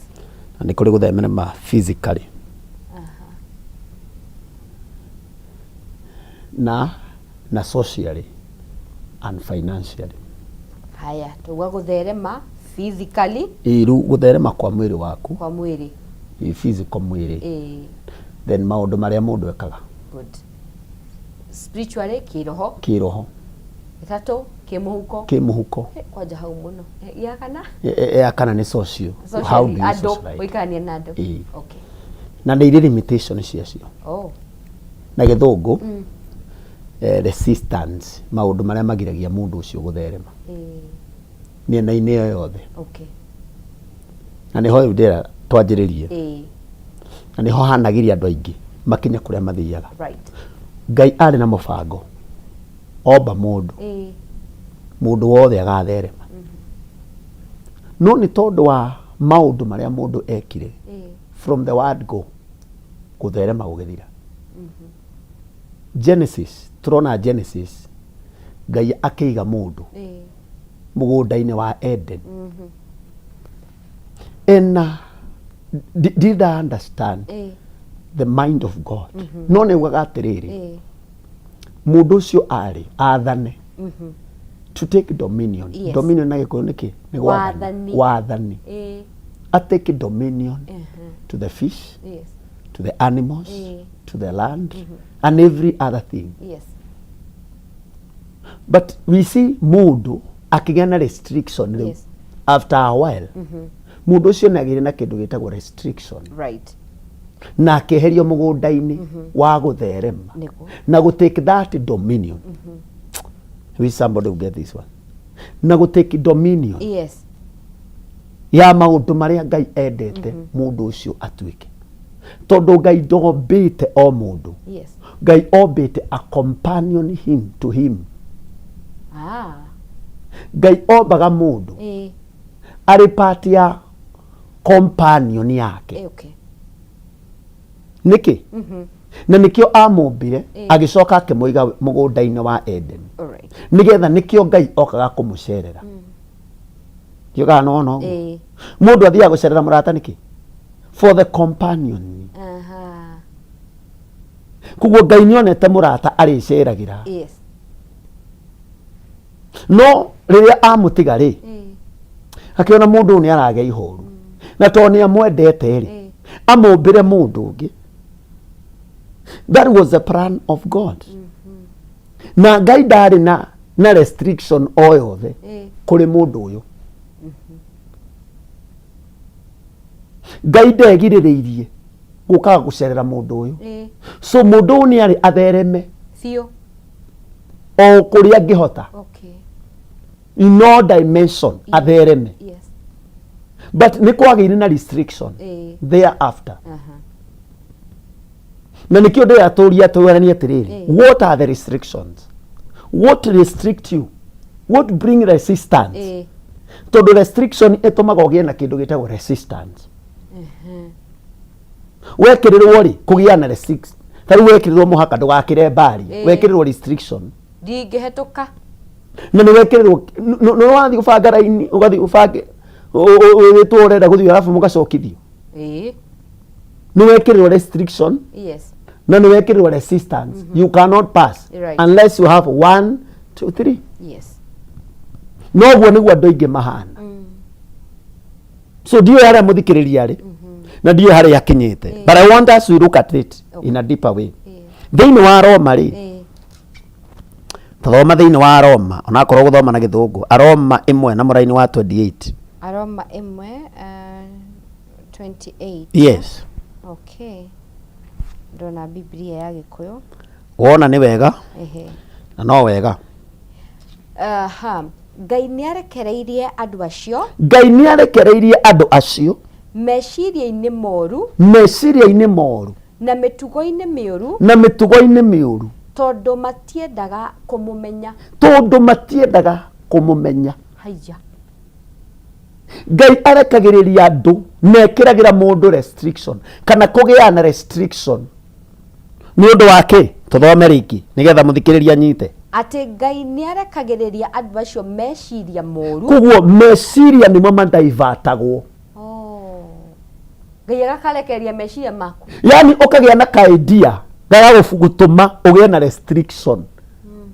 Na ni kuri gutherema physically. Na socially and financially. Haya, tuwa gutherema physically. Iru gutherema kwa mwiri waku. Kwa mwiri. Physical mwiri. Then maundu maria mundu ekaga. Good. Spiritually kiroho. Kiroho. Itatu kimuhuko. Kimuhuko. Kwaja hau muno. Ya kana? Ya kana ni social. How do you socialize? Wikania nado. Okay. Na ndeire limitation ciacio. Oh. Na githungu. Resistance maundu maria magiragia mundu ucio gutherema miena-ini yo yothe. Okay. Na niho ndira twanjiririe na niho hanagiria andu aingi makinya kuria mathiaga. Right. Ngai ari na mubango omba mundu mundu wothe agatherema no ni tondu wa maundu maria mundu ekire from the word go gutherema gugithira. Genesis, turona Genesis, Ngai akiiga mundu mugunda-ini wa Eden. And did I understand the mind of God? No ne ugaga atiriri mundu ucio ari athane to take dominion. Dominion na gikuyu niki ni wathani. I take dominion to the fish, to the animals, to the land, and every other thing. Yes. But we see mundu akigana restriction after a while. Mundu ucio nagire na kindu gitagwo restriction. Right. Na akeherio mugunda-ini wa gutherema na go take that dominion. We somebody will get this one. Na go take dominion. Yes. Ya maundu maria Ngai endete mundu ucio atuike. Tondu Ngai ndombite o mundu. Yes. Ngai ombite a companion him to him. Ngai ombaga mundu ari part ya companion yake. Okay. Niki? Na nikio amumbire agicoka akimuiga mugunda-ini wa Eden. Alright. Nigetha nikio Ngai okaga kumucerera. Yoga no. Mundu athia gucerera murata niki? For the companion. Kuguo Ngai nionete murata ariceragira. Yes. No riria amutiga ri akiona mundu ni arage ihoru na to ni amwendete ri amumbire mundu ungi. That was the plan of God. Na Ngai ndari na restriction o yothe kuri mundu uyu. Ngai ndegiririirie gukaga gucerera mundu uyu. So mundu ni ari athereme Theo. O kuria angihota. Okay. In no dimension athereme. Yes. But ni kwagire na restriction thereafter. Na nikio ndia turia tuwerani atiriri. What are the restrictions? What restrict you? What bring resistance? Todo restriction etumaga ugie na kindu gitagwo resistance. Wekirirwo ri kugia na restriction. Tari wekirirwo muhaka ndugakire mbari. Wekirirwo restriction. Ndingihetuka. na nä wekererwo no wathi gå banga raini å gathi å bange wä two å renda gå thiä arabu må gacokithio nä wekererwo restriction na nä wekererwo resistance you cannot pass unless you have 1 2 3 noguo nä guo andå aingä mahana so ndiå harä a må thikä rä ria rä na ndiå harä akinyä te but I want us to look at it in a deeper way thä-inä wa Roma rä tathoma thä-inä wa Roma onakorwo gå thoma na gä thångå Aroma 1 na må raini wa 28 Aroma 1 28 yes okay ndona Biblia ya Gikuyu wona nĩ wega na no wega Ngai nĩ arekereirie andũ acio meciria-inĩ moru na mĩtugo-inĩ mĩũru tondũ matiendaga kũmũmenya haiya Ngai arekagĩrĩria andũ mekĩragĩra mũndũ restriction kana kũgĩa na restriction nĩ ũndũ wa kĩ tũthome rĩngĩ nĩgetha mũthikĩrĩria nyite atĩ Ngai nĩ arekagĩrĩria andũ acio meciria moru koguo meciria nĩmo mandaivatagwo Ngai agakarekereria meciria maku yani ũkagĩa na idea gagagũtũma ũgĩe na restriction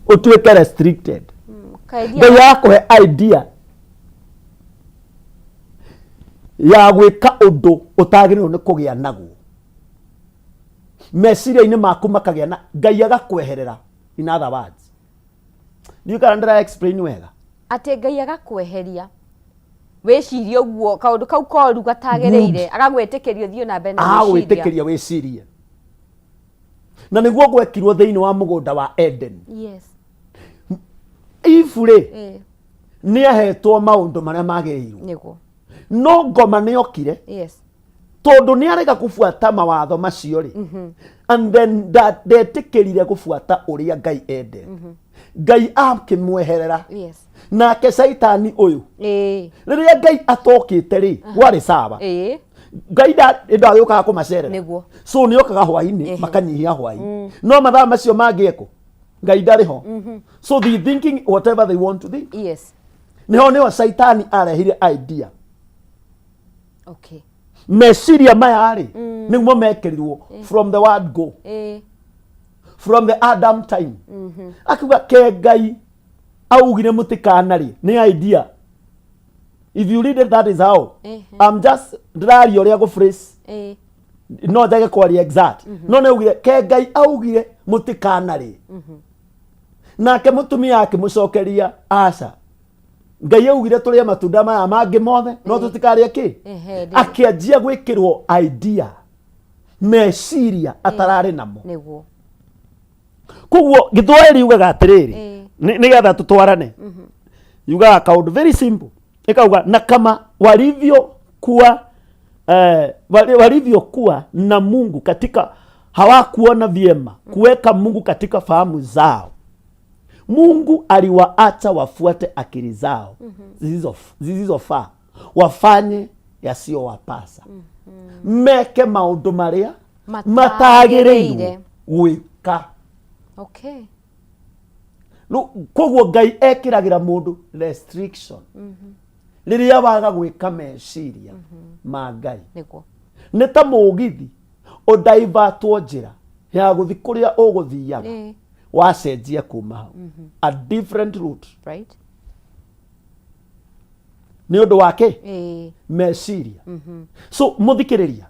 ũtuĩke restricted Ngai agakũhe idea ya gwĩka ũndũ ũtagĩrĩirwo nĩ kũgĩa naguo meciria-inĩ maku makagĩa na Ngai agakweherera in other words you can explain wega atĩ Ngai agakweheria wĩcirie ũguo kaũndũ kau koru gatagĩrĩire agagwĩtĩkĩria ũthiĩ na mbere na agagwĩtĩkĩria wĩcirie na nĩguo gwekirwo thĩinĩ wa mũgũnda wa Eden Eve nĩ ahetwo maũndũ marĩa magĩrĩirwo no ngoma nĩ okire tondũ nĩ arega kũbuata mawatho macio rĩ and then ndetĩkĩrire gũbuata ũrĩa Ngai ende Ngai akĩmweherera nake Saitani ũyũ rĩrĩa Ngai atokĩte rĩ warĩ sawa Ngai ndagĩũkaga kũmacerera so nĩ okaga hwainĩ makanyihia hwainĩ no mathaa macio mangĩeko Ngai ndarĩ ho so they thinking whatever they want to think nĩho Saitani arehire idea meciria maya rĩ nĩguo mekerirwo from the word go from the Adam time akiuga ke Ngai augire mũtikana rĩ nĩ idea if you read it that is how I'm just ndĩraria ũrĩa gũ phrase no njage kwaria exact no nĩ augire ke Ngai augire mũtikana rĩ nake mũtumia akĩmũcokeria aca Ngai augire tũrĩe matunda maya mangĩ mothe no tũtikarĩe kĩ akĩanjia gwĩkĩrwo idea meciria atararĩ namo koguo Gĩthwaĩri yugaga atĩrĩrĩ nĩgetha tũtwarane yugaga kaũndũ very simple ikauga na kama walivyokuwa na Mungu katika hawakuona vyema kuweka Mungu katika fahamu zao Mungu aliwaacha wafuate akili zao zisizofaa wafanye yasiyowapasa meke maũndũ marĩa matagĩrĩirwo gwĩka koguo Ngai ekĩragĩra mũndũ restriction rĩrĩa waga gwĩka meciria ma Ngai nĩ ta mũgithi ũndaivatwo njĩra ya gũthiĩ kũrĩa ũgũthiaga wacenjia kuma hau a different route nĩ ũndũ wake meciria so mũthikĩrĩria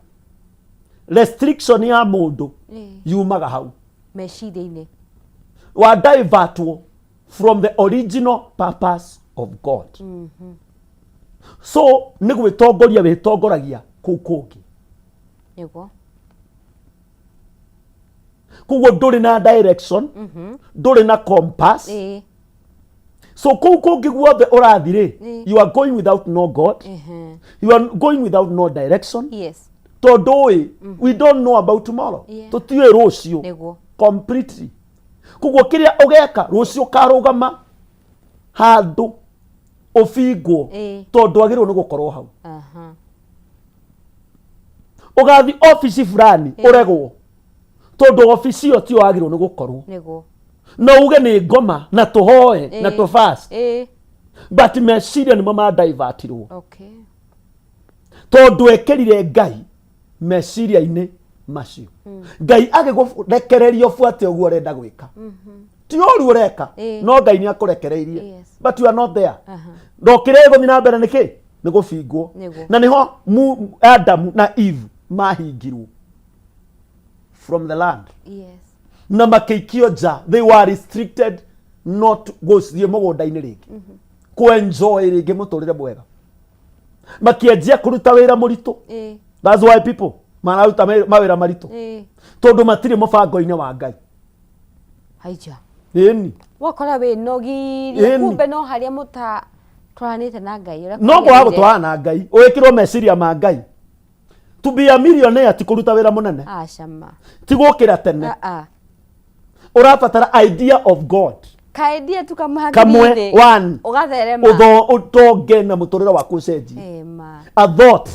restriction ya mũndũ yumaga hau meciria-inĩ wa divertwo from the original purpose of God so nĩ gwĩtongoria wĩtongoragia kũu kũngĩ koguo ndũrĩ na direction ndũrĩ na compass so kũu kũngĩ guothe ũrathi rĩ you are going without no God you are going without no direction tondũ we don't know about tomorrow tũtiũĩ rũciũ completely koguo kĩrĩa ũgeka rũciũ ũkarũgama handũ ũbingwo tondũ agĩrĩirwo nĩ gũkorwo hau ũgathi ofici fulani ũregwo tondũ ofici ĩyo ti wagĩrĩirwo nĩ gũkorwo na uge ni ngoma na tuhoe na tu fast but meciria nimo ma divertirwo okay tondu ekerire Ngai meciria-ini macio Ngai agigurekereria fuate uguo renda gwika ti oru ureka no Ngai ni akurekereirie but you are not there ndokire guthi na mbere niki ni gubingwo na niho Adam na Eve mahingirwo from the land na makeikio ja they were restricted not gũthiĩ mũgũnda-inĩ rĩngĩ kwenjoy rĩngĩ mũtũrĩre mwega makienjia kũruta wĩra mũritũ that's why people mararuta mawĩra maritũ tondũ matirĩ mũbango-inĩ wa Ngai haija ĩni wakora we nogiri kumbe no harĩa mũta twanĩte na Ngai no kwa gũtwara na Ngai ũĩkĩrwo meciria ma Ngai to be a millionaire ti kũruta wĩra mũnene acama ti gũkĩra tene urabatara idea of God kaidea tu kamwe one ugatherema utonge na mutorera wa kucenji a thought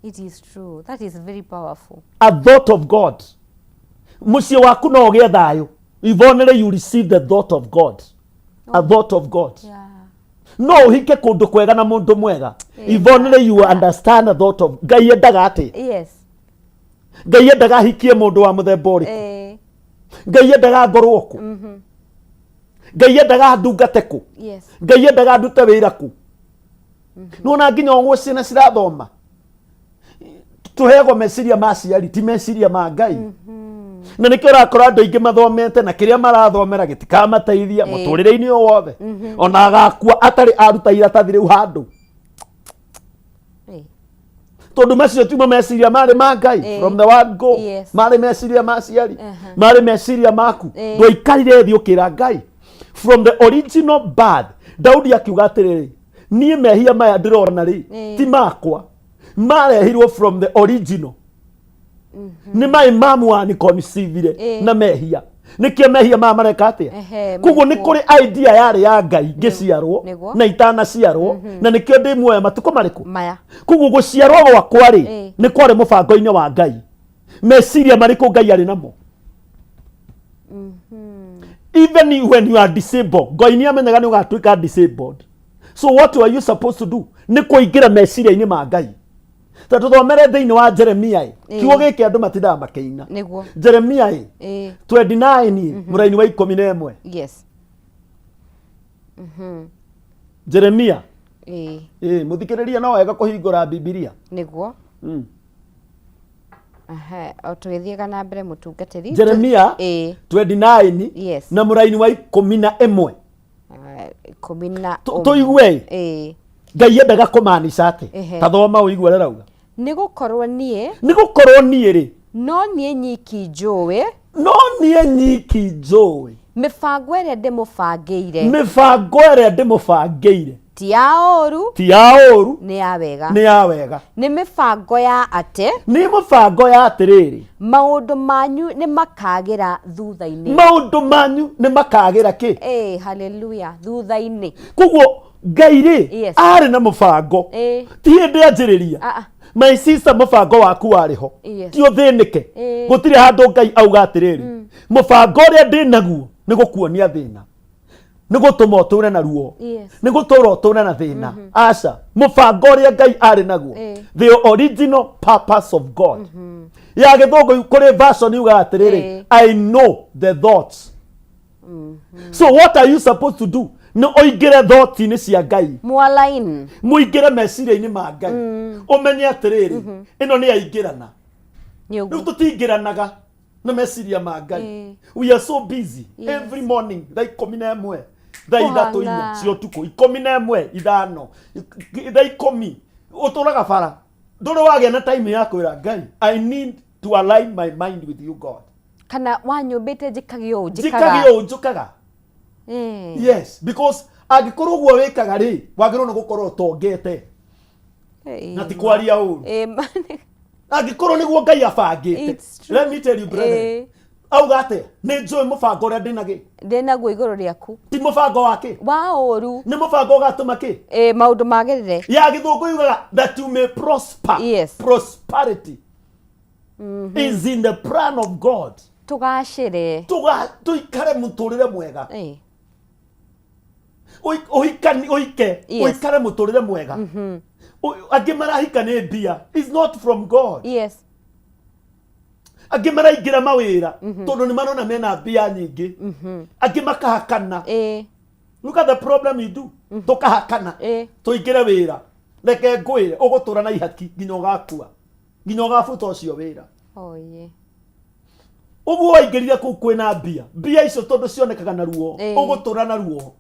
it is true that is very powerful a thought of God mucie waku no gĩa thayo ivonere you receive the thought of God a thought of God no uhike kundu kwega na mundu mwega ivonere you understand a thought of Ngai endaga ati Ngai endaga hikie mundu wa muthemba uriku Ngai endaga ngorwo ku Ngai endaga ndungate ku Ngai endaga ndute wĩra ku nona nginya ngwo ciana cirathoma tuhego meciria ma ciari ti meciria ma Ngai na nikio rakora andu aingi mathomete na kiria marathomera gitikamateithia muturire-ini o wothe ona agakua atari aruta iratathi riu handu tondu macio timo meciria mari ma Ngai from the word go mari meciria ma ciari mari meciria maku ndũikarire thi ukira Ngai from the original bad Daudi akiuga atiriri nie mehia maya ndirona ri ti makwa marehirwo from the original ni mai mamu wa ni conceive na mehia nikio mehia ma mareka atia kuguo ni kuri idea yari ya Ngai ngiciarwo na itana ciarwo na nikio ndi muoya matuko mariku maya kuguo guciarwo gwakwa ri ni kwari mubango-ini wa Ngai meciria mariku Ngai ari namo even when you are disabled Ngai ni amenyaga ni ugatuika disabled so what are you supposed to do ni kuingira meciria-ini ma Ngai ta tuthomere thiini wa Jeremia kiugo giki andu matindaga makeina Jeremia 29 muraini wa 11 yes Jeremia muthikiriria no wega kuhingura Biblia niguo otugithiega na mbere mutungatiri Jeremia 29 na muraini wa 11 tuigue Ngai endaga kumanisha ati tathoma uigue rauga nigukorwo nie ri no nie nyiki njuwe mibango ĩrĩa ndĩmũbangĩire ti ya ũru nĩ ya wega nĩ mibango ya atĩrĩrĩ maũndũ manyu nĩ makagĩra thutha-inĩ ki haleluya thutha-inĩ kuguo Ngai ri ari na mubango ti hindi anjiriria my sister mubango waku wariho ti uthinike gutire handu Ngai auga atiriri mubango uria ndi naguo ni gukuonia thina ni gutuma uture na ruo ni gutura uture na thina aca mubango uria Ngai ari naguo the original purpose of God ya githungu kuri version yuga atiriri I know the thoughts so what are you supposed to do no oigire thought-ini cia Ngai mwalain muigire meciria-ini ma Ngai umenye atiriri ino ni yaingirana riu tutingiranaga na meciria ma Ngai we are so busy every morning thaa 11 thaa 3 cia utuku 11 ithano thaa 10 uturaga bara nduri wagia na time ya kwira Ngai I need to align my mind with you God kana wanyumbite njikagio njukaga yes because agikorwo guo wikaga ri wagirwo no gukorwo tongete na ti kwaria uru agikorwo niguo Ngai abangite let me tell you brother auga ate ni njui mubango uria ndinaguo iguru riaku ti mubango wake wa uru ni mubango gatuma ki maundu magirire ya githungu yugaga that you may prosper prosperity is in the plan of God tugacire tuikare muturire mwega uikare muturire mwega angi marahika ni mbia is not from God. Yes. Angi maraigira mawira tondu ni marona mena mbia nyingi angi makahakana. Look at the problem you do. Tukahakana tuigire wira reke ngwire ugutura na ihaki nginya ugakua nginya ugafuta ucio wira. Uguo waingirire ku kwina mbia icio tondu cionekaga na ruo ugutura na ruo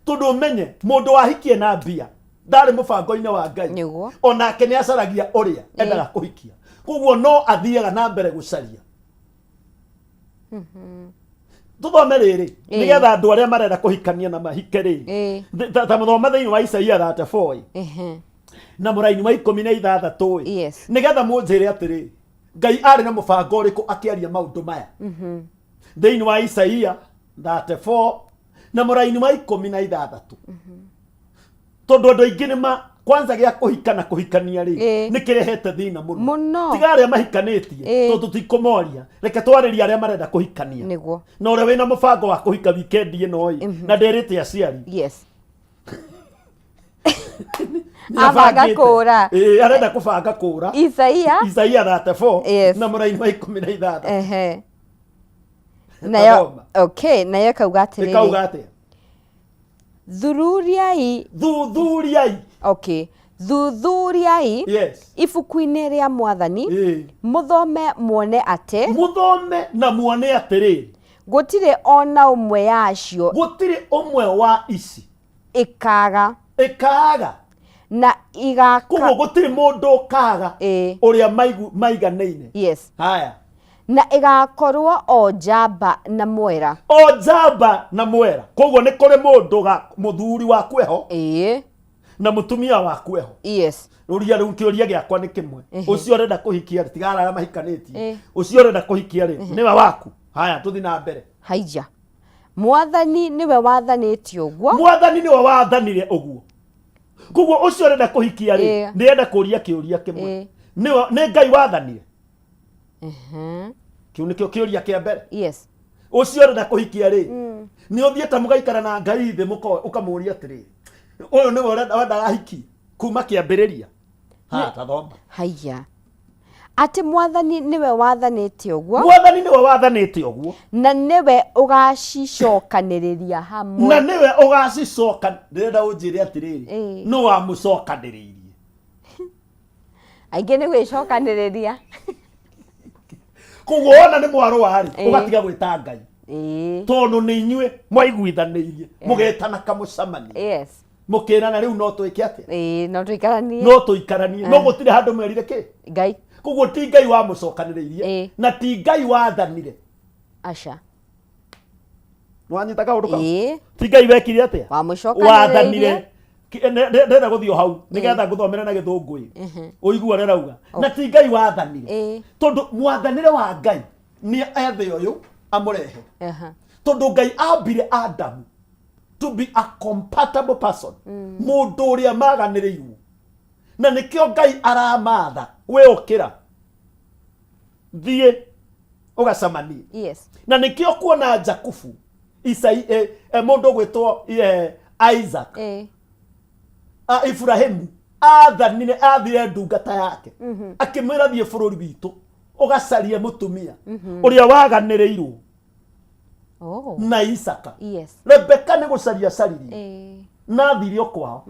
tondu menye mundu wahikie na mbia ndari mubango-ini wa Ngai onake ni acaragia uria endaga kuhikia koguo no athiaga na mbere gucaria. Tuthome riri nigetha andu aria marenda kuhikania na mahike riri ta muthoma thiini wa Isaia 34 na muraini wa 16 nigetha munjire atiri Ngai ari na mubango uriku akiaria maundu maya thiini wa Isaia 34 na muraini wa 16 tondu andu aingi nima kwanza gia kuhika na kuhikania ri nikirehete thina muno tigare mahikanitie tondu tikomoria reke twariria aria marenda kuhikania niguo na ore wina mubango wa kuhika weekend ino na nderite aciari abanga kura arenda kubanga kura Isaia 34 na muraini wa 16 nayo nayo kauga atiri thuthuriai ibuku-ini ria Mwathani muthome muone na muone atiri gutire ona umwe yacio gutire umwe wa ici ikaga na koguo gutire mundu kaga uria maiganeine haya na igakorwo o njamba na mwera koguo ni kuri mundu muthuri wa kweho na mutumia wa kweho uria riu kiuria giakwa ni kimwe ucio urenda kuhikia ri tigara aria mahikanitie ucio urenda kuhikia ri niwe waku haya tuthi na mbere haija Mwathani niwe wathanite uguo wathanire uguo koguo ucio urenda kuhikia ri ndienda kuria kiuria kimwe ni Ngai wathanire kiu nikio kiuria kia mbere ucio urenda kuhikia ri ni uthiete mugaikara na Ngai thi ukamuria atiri uyu niwe urenda hiki kuma kiambiriria tathoma haya ati Mwathani niwe wathanite uguo na niwe ugacicokaniriria hamwe ndirenda unjire atiriri no wa mucokaniririe aingi ni gwicokaniriria koguo ona ni mwaro wari ugatiga gwita Ngai tondu ni inyue mwaiguithanirie mugetana kamucamani mukirana riu no twike ati no tuikaranie no gutire handu mwerire ki Ngai koguo ti Ngai wa mucokaniririe na ti Ngai wathanire aca nwanyita kaundu ti Ngai wekire atia wathanire ndenda guthio hau nigetha nguthomera na githungui uigua rerauga na ti Ngai wathanire tondu mwathanire wa Ngai ni ethe uyu amurehe tondu Ngai ambire Adamu to be a compatible person mundu uria maganirirwo na nikio Ngai aramatha we ukira thie ugacamanie na nikio kuona Jakubu mundu gwitwo Isaac Ibrahimu athanire athire ndungata yake akimwira thie bururi witu ugacarie mutumia uria waganirirwo na Isaka Rebeka ni gucaria cariri na thirio kwao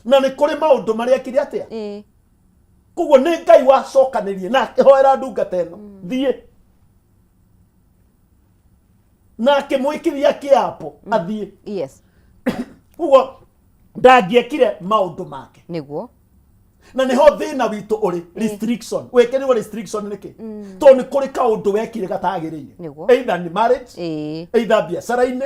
na ni kuri maundu maria kiri atia koguo ni Ngai wacokanirie na akihoera ndungata ino thie na akimwikithia kiapo athie koguo ndangiekire maundu make niguo na niho thina witu uri restriction wekenirwo restriction niki to ni kuri kaundu wekire gatagirire either ni marriage either biacara-ini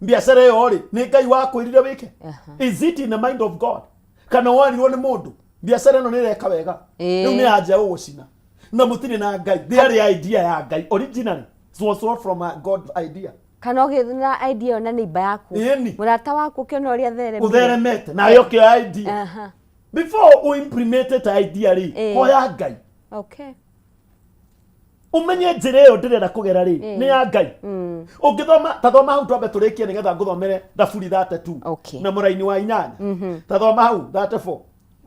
biacara iyo ri ni Ngai wakwirire wike is it in the mind of God kana warirwo ni mundu biacara ino ni reka wega riu ni anja ugucina na mutiri na Ngai the idea ya Ngai originally was from a God idea kana ogithina idea ona neighbor yaku murata waku kiona uria utheremete na yo kio idea before we implemented idea ri hoya Ngai umenye njire yo ndirenda kugera ri ni ya Ngai ungithoma tathoma hau twambe turikie nigetha nguthomere thaburi 32 na muraini wa 8 tathoma hau 34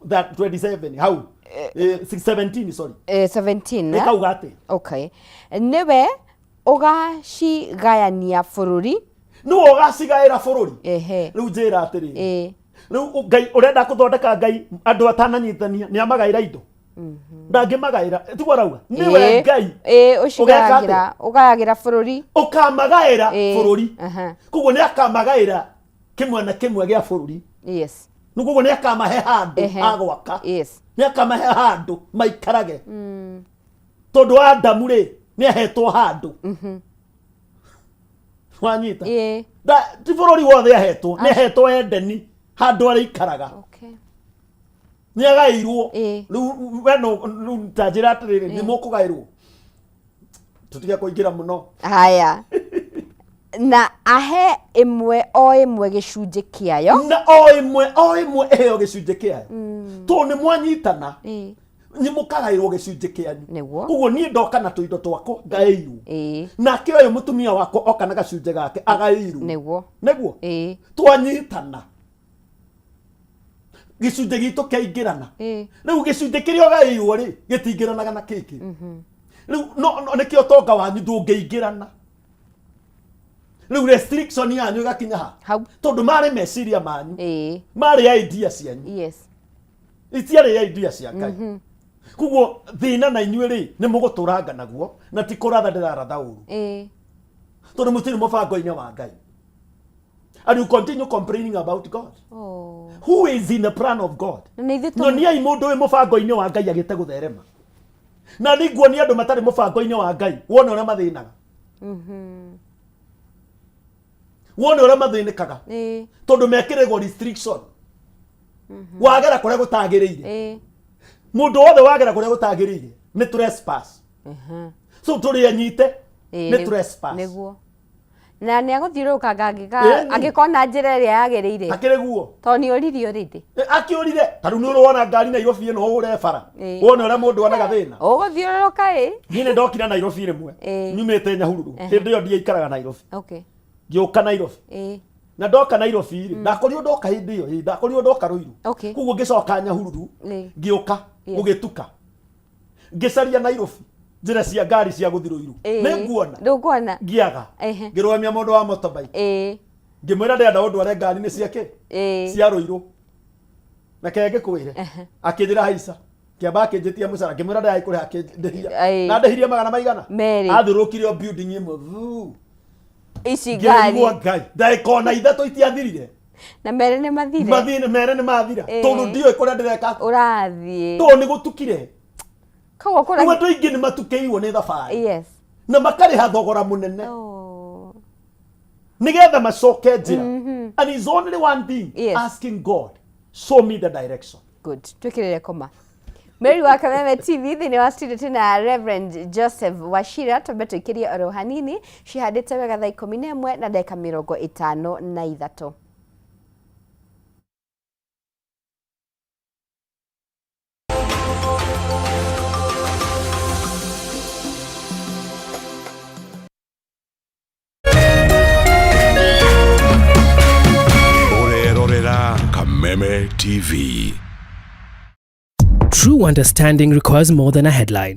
that 27 hau 17 sorry 17 ne kaugate okay niwe ugacigayania bururi no ugacigaira bururi riu njira atiri riu Ngai urenda kuthondeka Ngai andu atananyitania ni amagaira indo ndangimagaira tigwa rauga niwe Ngai ugayagira bururi ukamagaira bururi kuguo ni akamagaira kimwe na kimwe gia bururi yes nuguo ni akamahe handu agwaka yes ni akamahe handu maikarage tondu Adamu ri ni ahetwo handu wanyita da ti bururi wothe ahetwo ni ahetwo Edeni handu ari ikaraga ni agairwo riu tajira atiriri ni mukugairwo tutige kuingira muno haya na ahe imwe o imwe gicunje kiayo na o imwe eyo gicunje kiayo to ni mwanyitana ni mukagairwo gicunje kianyu uguo ni ndoka na tuindo twako ngairwo na kioyo mutumia wako oka na gacunje gake agairwo neguo twanyitana gicunje gitu kiaingirana riu gicunje kiria gairwo ri gitingiranaga na kiki riu no nikio tonga wanyu ndungiingirana riu restriction yanyu gakinya ha tondu mari meciria manyu mari idea cianyu yes itiari idea cia Ngai kuguo thina na inyuĩ ri ni muguturanga naguo na ti kuratha ndiraratha uru tondu mutiri mubango-ini wa Ngai. And you continue complaining about God. Who is in the plan of God? No ni ai mundu wi mubango-ini wa Ngai agite gutherema. Na niguo ni andu matari mubango-ini wa Ngai wona uria mathinaga. Wona uria mathinikaga. Tondu mekirego restriction. Wagera kuria gutagiriire. Mundu wothe wagera kuria gutagiriire ni trespass. So turi anyite ni trespass. Niguo. Na ni aguthiuruka angikona njira iria yagiriire akireguo to ni uririo rindi akiurire taru ni urona ngari Nairobi no ure bara wona ura mundu onaga thina uguthiuruka nyine ndokira Nairobi rimwe nyumite Nyahururu hindi yo ndiikaraga Nairobi ngioka Nairobi na ndoka Nairobi ndakorio ndoka hindi yo ndakorio ndoka Ruiru kuguo ngicoka Nyahururu ngioka gugituka ngicaria Nairobi njira cia ngari cia guthiruiru niguona ngiaga ngirwamia mundu wa motorbike ngimwira ndenda undu are ngari ni ciake cia Ruiru na kenge kwire akijira haica kiamba akinjitia mucara ngimwira ndai kuri akindihia na ndahirie magana maigana athurukire building imwe ici ngari ndai kona ithatu itiathirire na mere ni mathire mere ni mathira tondu ndio ikora ndireka urathie to ni gutukire kawa kora watu ingi ni matukeirwo ni thabari yes na makari hathogora munene nigetha macoke njira and is only one thing asking God show me the direction good twikirire koma Mary wa Kameme TV thini wa studio na Reverend Joseph Wachira tũmbe tũikirie oro hanini cihadĩte wega thaa 11 na dakika 53. Kameme TV. True understanding requires more than a headline.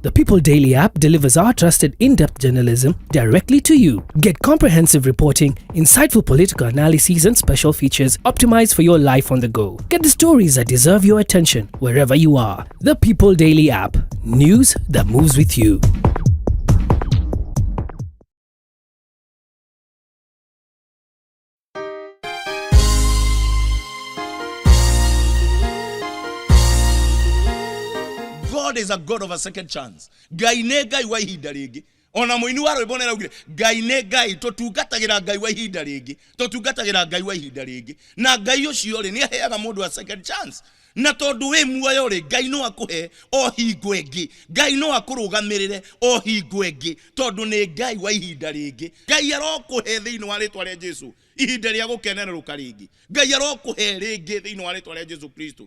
The People Daily app delivers our trusted in-depth journalism directly to you. Get comprehensive reporting, insightful political analyses and special features optimized for your life on the go. Get the stories that deserve your attention wherever you are. The People Daily app. News that moves with you. God is a God of a second chance. Ngai ne Ngai wa ihinda ringi. Ona muini wa rwimbo neraugire Ngai ne Ngai tutungatagira Ngai wa ihinda ringi. Tutungatagira Ngai wa ihinda ringi. Na Ngai ucio ri ni aheaga mundu a second chance. Na tondu we muoyo ri Ngai no akuhe o hingo ingi. Ngai no akurugamirire o hingo ingi tondu ni Ngai wa ihinda ringi. Ngai arokuhe thiini wa ritwa ria Jesu ihinda ria gukenereruka ringi. Ngai arokuhe ringi thiini wa ritwa ria Jesu Kristo.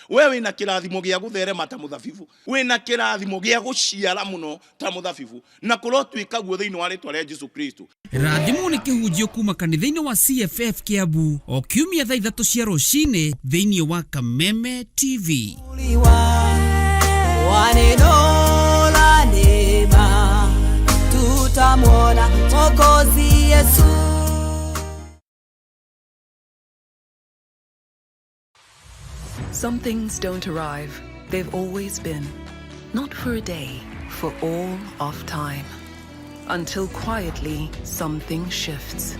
we wina kirathimo gia gutherema ta muthabibu wina kirathimo gia guciara muno ta muthabibu na kurotwika guo thiini wa ritwa ria Jesu Kristo. Rathimo ni kihunjio kuma kanitha-ini wa CFF Kiambu o kiumia thaa 3 cia rucini thiini wa Kameme TV. Wanenola neema tutamwona Mwokozi Yesu. Some things don't arrive, they've always been. Not for a day, for all of time. Until quietly something shifts.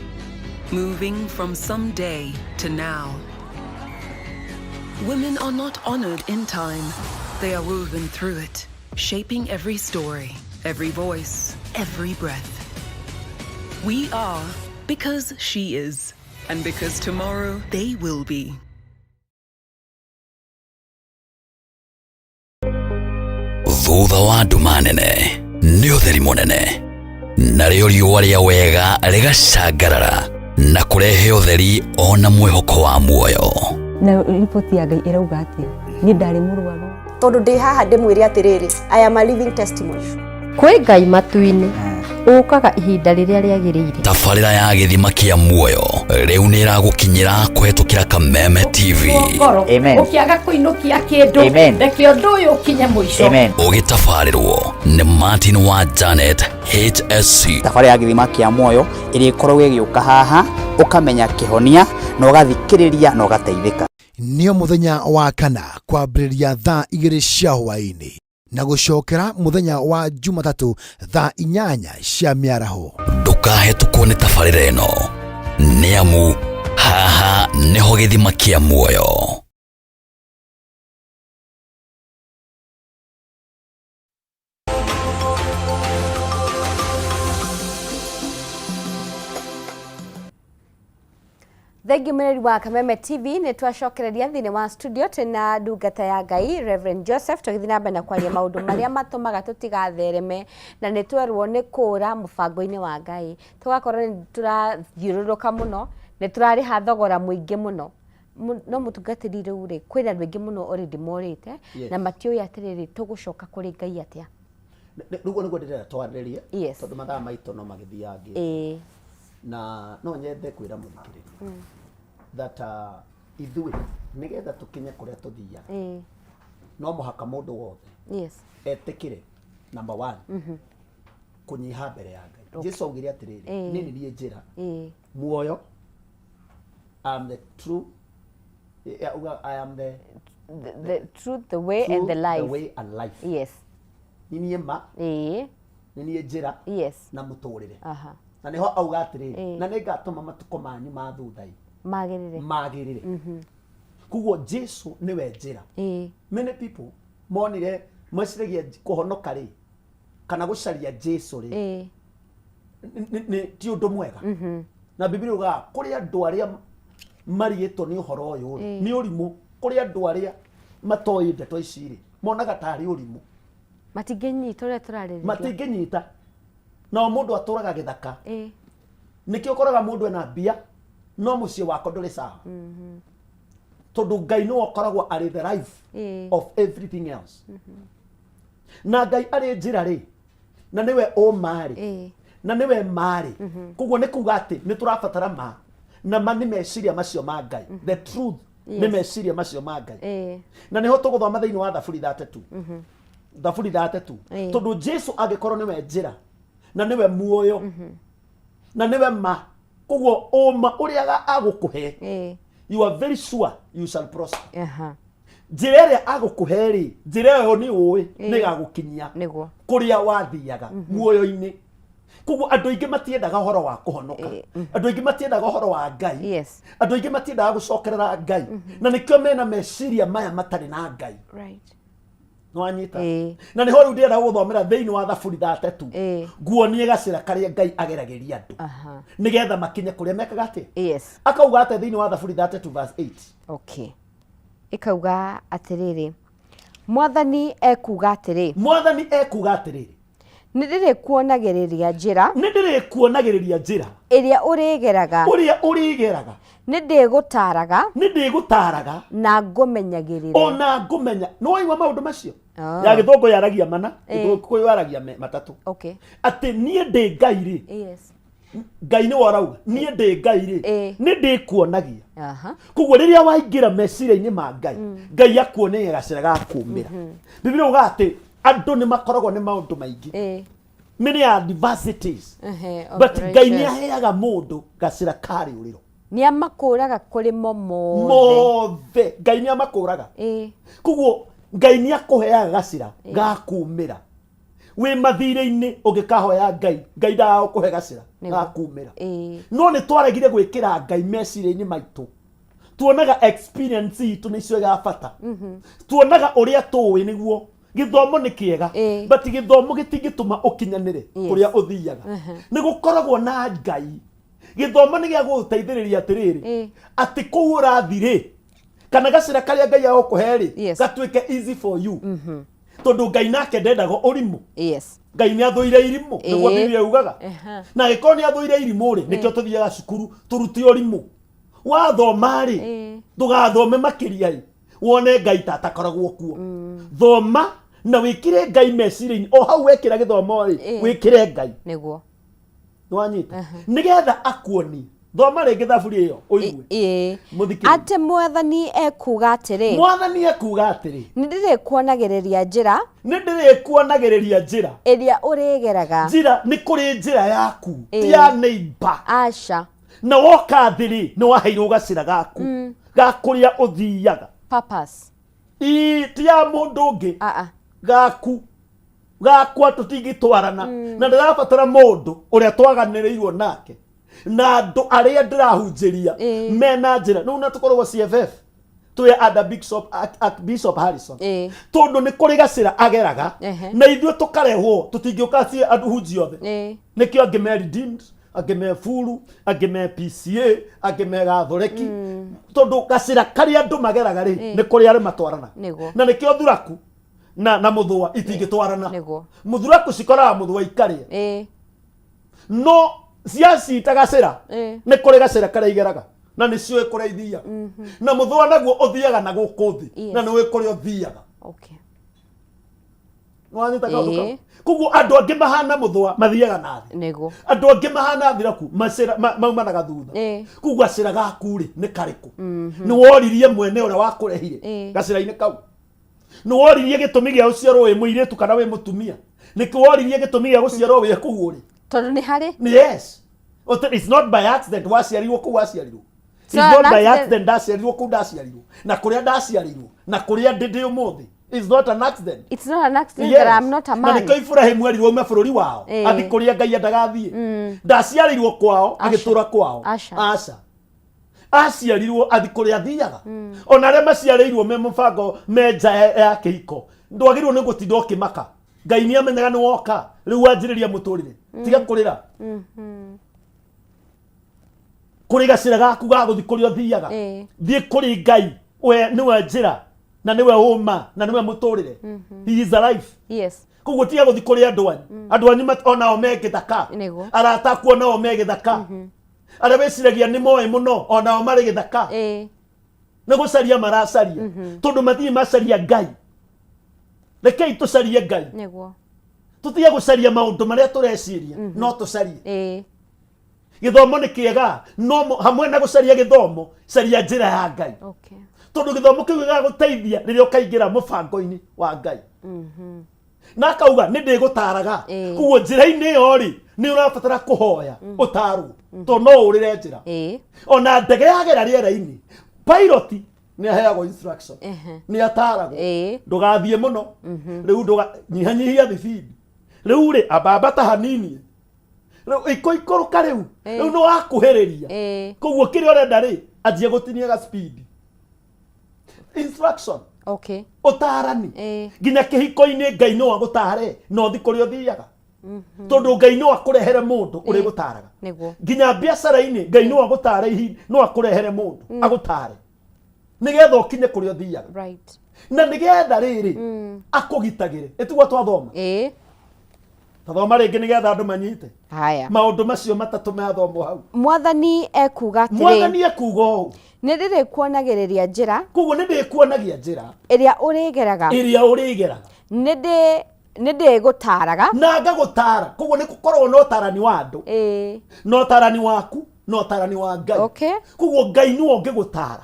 Moving from someday to now. Women are not honored in time. They are woven through it, shaping every story, every voice, every breath. We are because she is, and because tomorrow they will be. Thutha wa nduma nene nĩ ũtheri mũnene, narĩo riũa rĩa wega rĩgacangarara na kũrehe ũtheri ona mwĩhoko wa muoyo. Na ripoti ya Ngai ĩrauga atĩ nĩ ndarĩ mũrwaru tondũ ndĩ haha ndĩmwĩre atĩrĩrĩ, I am a living testimony. Kwĩ Ngai matu-inĩ ũkaga ihinda rĩrĩa rĩagĩrĩire. Tabarĩra ya gĩthima kĩa muoyo rĩu nĩ ĩragũkinyĩra kũhetũkĩra Kameme TV. Amen. Ũkĩaga kũinũkia kĩndũ reke ũndũ ũyũ ũkinye mũico. Ũgĩtabarĩrwo nĩ Martin wa Janet HSC. Tabarĩra ya gĩthima kĩa muoyo ĩrĩa ĩkoragwo ĩgĩũka haha ũkamenya kĩhonia na ũgathikĩrĩria na ũgateithĩka. Nĩo mũthenya wa kana kwambĩrĩria thaa 2 cia hwaĩ-inĩ na gũcokera mũthenya wa Jumatatũ thaa 8 cia mĩaraho. Ndũkahetũkwo nĩ tabarĩra ĩno nĩ amu haha nĩho gĩthima kĩa muoyo. Thengi mwereri wa Kameme TV nĩ twacokereria thĩinĩ wa studio tena ndungata ya Ngai Reverend Joseph tũgĩthiĩ na mbere na kwaria maũndũ marĩa matũmaga tũtigathereme na nĩ twerwo nĩ kũra mũbango-inĩ wa Ngai tũgakorwo nĩ tũrathiũrũrũka mũno nĩ tũrarĩha thogora mũingĩ mũno no mũtungatĩri rĩu rĩ kwĩna andũ aingĩ mũno already morĩte na matiũĩ atĩrĩrĩ tũgũcoka kũrĩ Ngai atĩa. Nĩguo ndĩrenda twarĩrie tondũ mathaa maitũ no magĩthiange na no nyende kwĩra mũthikĩrĩria that ithuĩ nĩgetha tũkinye kũrĩa tũthiaga no mũhaka mũndũ wothe etĩkĩre number 1 kũnyiha mbere ya Ngai. Jesũ augire atĩrĩrĩ niĩ nĩ niĩ njĩra muoyo, I am the true, I am the truth, the way and the life. The way and life. Yes. Ni niĩ ma nĩ niĩ njĩra na mũtũrĩre. Na niho auga atĩrĩrĩ na nĩngatũma matukũ manyu ma thutha-inĩ magĩrĩre. Kuguo Jesũ nĩwe njĩra. Many people monire meciragia kũhonoka rĩ kana gũcaria Jesũ rĩ nĩ ti ũndũ mwega. Na Biblia yuga kũrĩ andũ arĩa marigĩtwo nĩ ũhoro ũyũ nĩ ũrimũ, kũrĩ andũ arĩa matoĩ ndeto ici rĩ monaga tarĩ ũrimũ, matingĩnyita ũrĩa tũrarĩrĩria, matingĩnyita. No mũndũ atũraga gĩthaka nĩkĩo ũkoraga mũndũ ena mbia no mũciĩ wako ndũrĩ sawa tondũ Ngai nĩwe ũkoragwo arĩ the life of everything else. Na Ngai arĩ njĩra rĩ na nĩwe ũma rĩ na nĩwe ma rĩ koguo nĩ kuga atĩ nĩ tũrabatara ma na ma nĩ meciria macio ma Ngai, the truth nĩ meciria macio ma Ngai. Na nĩho tũgũthoma thĩinĩ wa Thaburi 32 Thaburi 32 tondũ Jesũ angĩkorwo nĩwe njĩra na niwe muoyo na niwe ma koguo ũma ũrĩa agũkũhe you are very sure you shall prosper. Njĩra ĩrĩa agũkũhe rĩ njĩra ĩyo nĩ ũĩ nĩ gagũkinyia kũrĩa wathiaga muoyo-inĩ. Koguo andũ aingĩ matiendaga ũhoro wa kũhonoka, andũ aingĩ matiendaga ũhoro wa Ngai, andũ aingĩ matiendaga gũcokerera Ngai na nĩkĩo mena meciria maya matarĩ na Ngai. Nwanyita na niho rĩu ndĩrenda gũthomera thĩinĩ wa Thaburi 33 nguonie gacĩra karĩa Ngai ageragĩria andũ nĩgetha makinye kũrĩa mekaga atĩ. Akauga atĩ thĩinĩ wa Thaburi 33 verse 8 ikauga atĩrĩrĩ Mwathani ekuga atĩrĩ nĩndĩrĩkuonagĩrĩria njĩra ĩrĩa ũrĩgeraga nĩ ndĩgũtaraga na ngũmenyagĩrĩre ona ngũmenya no waigua maũndũ macio ya gĩthũngũ yaragia mana gĩthũngũ yaragia matatũ atĩ niĩ ndĩ Ngai rĩ Ngai nĩ warauga niĩ ndĩ Ngai rĩ nĩ ndĩkuonagia koguo rĩrĩa waingĩra meciria-inĩ ma Ngai Ngai akuonagia gacĩra ga kũmĩra Biblia uga atĩ andũ nĩ makoragwo nĩ maũndũ maingĩ many adversities but Ngai nĩ aheaga mũndũ gacĩra karĩ ũrĩro nĩ amakũraga kũrĩ mo mothe Ngai nĩ amakũraga koguo Ngai nĩ akũheaga gacĩra ga kũmĩra we mathire-inĩ ũngĩkahoya Ngai ndagũkũhe gacĩra ga kũmĩra no nĩ twaregire gwĩkĩra Ngai meciria-inĩ maitũ tuonaga experience itũ nĩcio ya bata tuonaga ũrĩa tũĩ nĩguo gĩthomo nĩ kĩega but gĩthomo gĩtingĩtũma ũkinyanĩre kũrĩa ũthiaga nĩ gũkoragwo na Ngai gĩthomo nĩ gĩa gũgũteithĩrĩria atĩrĩrĩ atĩ kũu ũrathirĩ kana gacĩra karĩa Ngai agũkũhe rĩ gatuĩke easy for you tondũ Ngai nake ndendaga ũrimũ Ngai nĩ athũire irimũ nĩguo Biblia yugaga na gĩkorwo nĩ athũire irimũ rĩ nĩkĩo tũthiaga cukuru tũrute ũrimũ wathoma rĩ ndũgathome makĩria rĩ wone Ngai tatakoragwo kuo thoma na wĩkĩre Ngai meciria-inĩ o hau wekĩra gĩthomo rĩ wĩkĩre Ngai nĩguo nĩwanyita nĩgetha akuonie thoma rĩngĩ thaburia ĩyo ũigue atĩ mwathani ekuga atĩrĩ nĩ ndĩrĩkuonagĩrĩria njĩra ĩrĩa ũrĩgeraga njĩra nĩ kũrĩ njĩra yaku ti ya neighbor aca na woka thĩ rĩ nĩ waheirwo gacĩra gaku ga kũrĩa ũthiaga purpose ti ya mũndũ ũngĩ gaku gakwa tũtingĩtwarana na ndĩrabatara mũndũ ũrĩa twaganĩrĩirwo nake na andũ arĩa ndĩrahunjĩria mena njĩra no na tũkoragwo CFF tũye ada Bishop Harrison tondũ nĩ kũrĩ gacĩra ageraga na ithuĩ tũkarehwo tũtingĩũka ci andũ hunji othe nĩkĩo angĩ me redeemed angĩ me furu angĩ me PCA angĩ me gathoreki tondũ gacĩra karĩa andũ mageraga rĩ nĩ kũrĩ arĩ matwarana na nĩkĩo thuraku na mũthũa itingĩtwarana mũthuraku cikoraga mũthũa ikarĩa no ciacita gacĩra nĩ kũrĩ gacĩra karĩa igeraga na nĩ ciũĩ kũrĩa ithiaga na mũthũa naguo ũthiaga na gũkũ thĩ na nĩ ũĩ kũrĩa ũthiaga nĩwanyita kaũndũ kau koguo andũ angĩ mahana mũthũa mathiaga na thĩ andũ angĩ mahana thiraku maumanaga thutha koguo gacĩra gaku rĩ nĩ karĩkũ nĩ woririe mwene ũrĩa wakũrehire gacĩra-inĩ kau nĩ woririe gĩtũmi gĩa gũciarwo wĩ mũirĩtu kana wĩ mũtumia nĩ woririe gĩtũmi gĩa gũciarwo wĩ kũguo rĩ tondũ nĩ harĩ yes it's not by accident waciarirwo kũu waciarirwo it's not by accident ndaciarirwo kũu ndaciarirwo na kũrĩa ndaciarirwo na kũrĩa ndĩ ũmũthĩ it's not an accident that I'm not a man na nĩkĩo Iburahĩmu erirwo aume bũrũri wao athi kũrĩa Ngai endagathiĩ ndaciarirwo kwao agĩtũra kwao aca aciarirwo athi kũrĩa athiaga ona arĩa maciarĩirwo me mũbango me nja ya kĩhiko ndwagĩrĩirwo nĩ gũtinda ũkĩmaka Ngai nĩ amenyaga nĩ woka rĩu wanjĩrĩria mũtũrĩre tiga kũrĩra kũrĩ gacĩra gaku ga gũthi kũrĩa ũthiaga thiĩ kũrĩ Ngai we nĩwe njĩra na nĩwe ũma na nĩwe mũtũrĩre he is alive koguo tiga gũthi kũrĩ andũ anyu onao me gĩthaka arata aku onao me gĩthaka arĩa wĩciragia nĩ moĩ mũno onao marĩ gĩthaka nĩ gũcaria maracaria tondũ mathiĩ macaria Ngai rekei tũcarie Ngai tũtige gũcaria maũndũ marĩa tũreciria no tũcarie gĩthomo nĩ kĩega no hamwe na gũcaria gĩthomo caria njĩra ya Ngai tondũ gĩthomo kĩu gĩgagũteithia rĩrĩa ũkaingĩra mũbango-inĩ wa Ngai na akauga nĩ ndĩgũtaraga koguo njĩra-inĩ ĩyo rĩ nĩ ũrabatara kũhoya ũtarwo tondũ no ũrĩre njĩra ona ndege yagera rĩera-inĩ pilot nĩ aheagwo instruction nĩ ataragwo ndũgathiĩ mũno rĩu nyihanyihia thibindi rĩu rĩ ambambata hanini rĩu ikũikũrũka rĩu nĩ wakũhĩrĩria koguo kĩrĩa ũrenda rĩ anjie gũtinia ga speed instruction ũtarani nginya kĩhiko-inĩ Ngai no agũtare no thi kũrĩa ũthiaga tondũ Ngai no akũrehere mũndũ ũrĩ gũtaraga nginya biacara-inĩ Ngai no agũtare no akũrehere mũndũ agũtare nĩgetha ũkinye kũrĩa ũthiaga na nĩgetha rĩrĩ akũgitagĩre ĩtigwo twathoma tathoma rĩngĩ nĩgetha andũ manyite haya maũndũ macio matatũ mathomwo hau. Mwathani ekuga atĩrĩ, Mwathani ekuga ũũ, nĩ ndĩrĩkuonagĩrĩria njĩra, koguo nĩ ndĩkuonagia njĩra ĩrĩa ũrĩgeraga, nĩ ndĩgũtaraga na ngagũtara. Koguo nĩ gũkorwo na ũtarani wa andũ, na ũtarani waku, na ũtarani wa Ngai. Koguo Ngai nĩwe ũngĩgũtara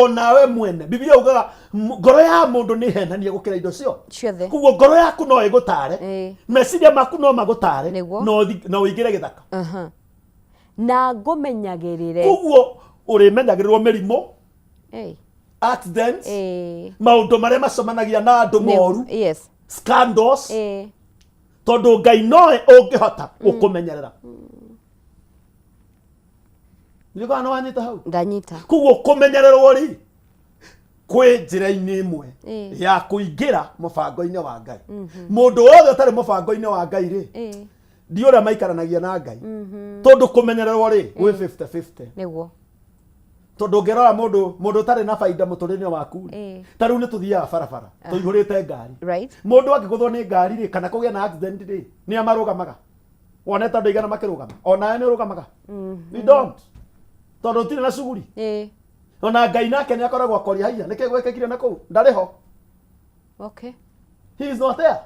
o nawe mwene. Biblia yugaga ngoro ya mũndũ nĩ henania gũkĩra indo ciothe. Koguo ngoro yaku no ĩgũtare, meciria maku no magũtare, na ũingĩre gĩthaka na ngũmenyagĩrĩre. Koguo ũrĩmenyagĩrĩrwo mĩrimũ, accidents, maũndũ marĩa macemanagia na andũ moru, scandals, tondũ Ngai nowe ũngĩhota gũkũmenyerera. Nĩguo no wanyita hau? Ndanyita. Koguo kũmenyererwo rĩ kwĩ njĩra-inĩ ĩmwe ya kũingĩra mũbango-inĩ wa Ngai. Mũndũ wothe ũtarĩ mũbango-inĩ wa Ngai rĩ, ndiũrĩa maikaranagia na Ngai, tondũ kũmenyererwo rĩ gwĩ 50-50. Nĩguo. Tondũ ũngĩrora mũndũ ũtarĩ na baida mũtũrĩre-inĩ waku, ta rĩu nĩ tũthiaga barabara tũihũrĩte ngari, mũndũ angĩgũthwo nĩ ngari rĩ kana kũgĩa na accident rĩ, nĩ amarũgamaga. Woneta andũ aigana makĩrũgama, onawe nĩ ũrũgamaga? We don't, tondũ ũtirĩ na shughuli. Ona Ngai nake nĩ akoragwo akori haiya nĩkĩ gwĩkĩkire na kũu, ndarĩ ho. Okay, he is not there.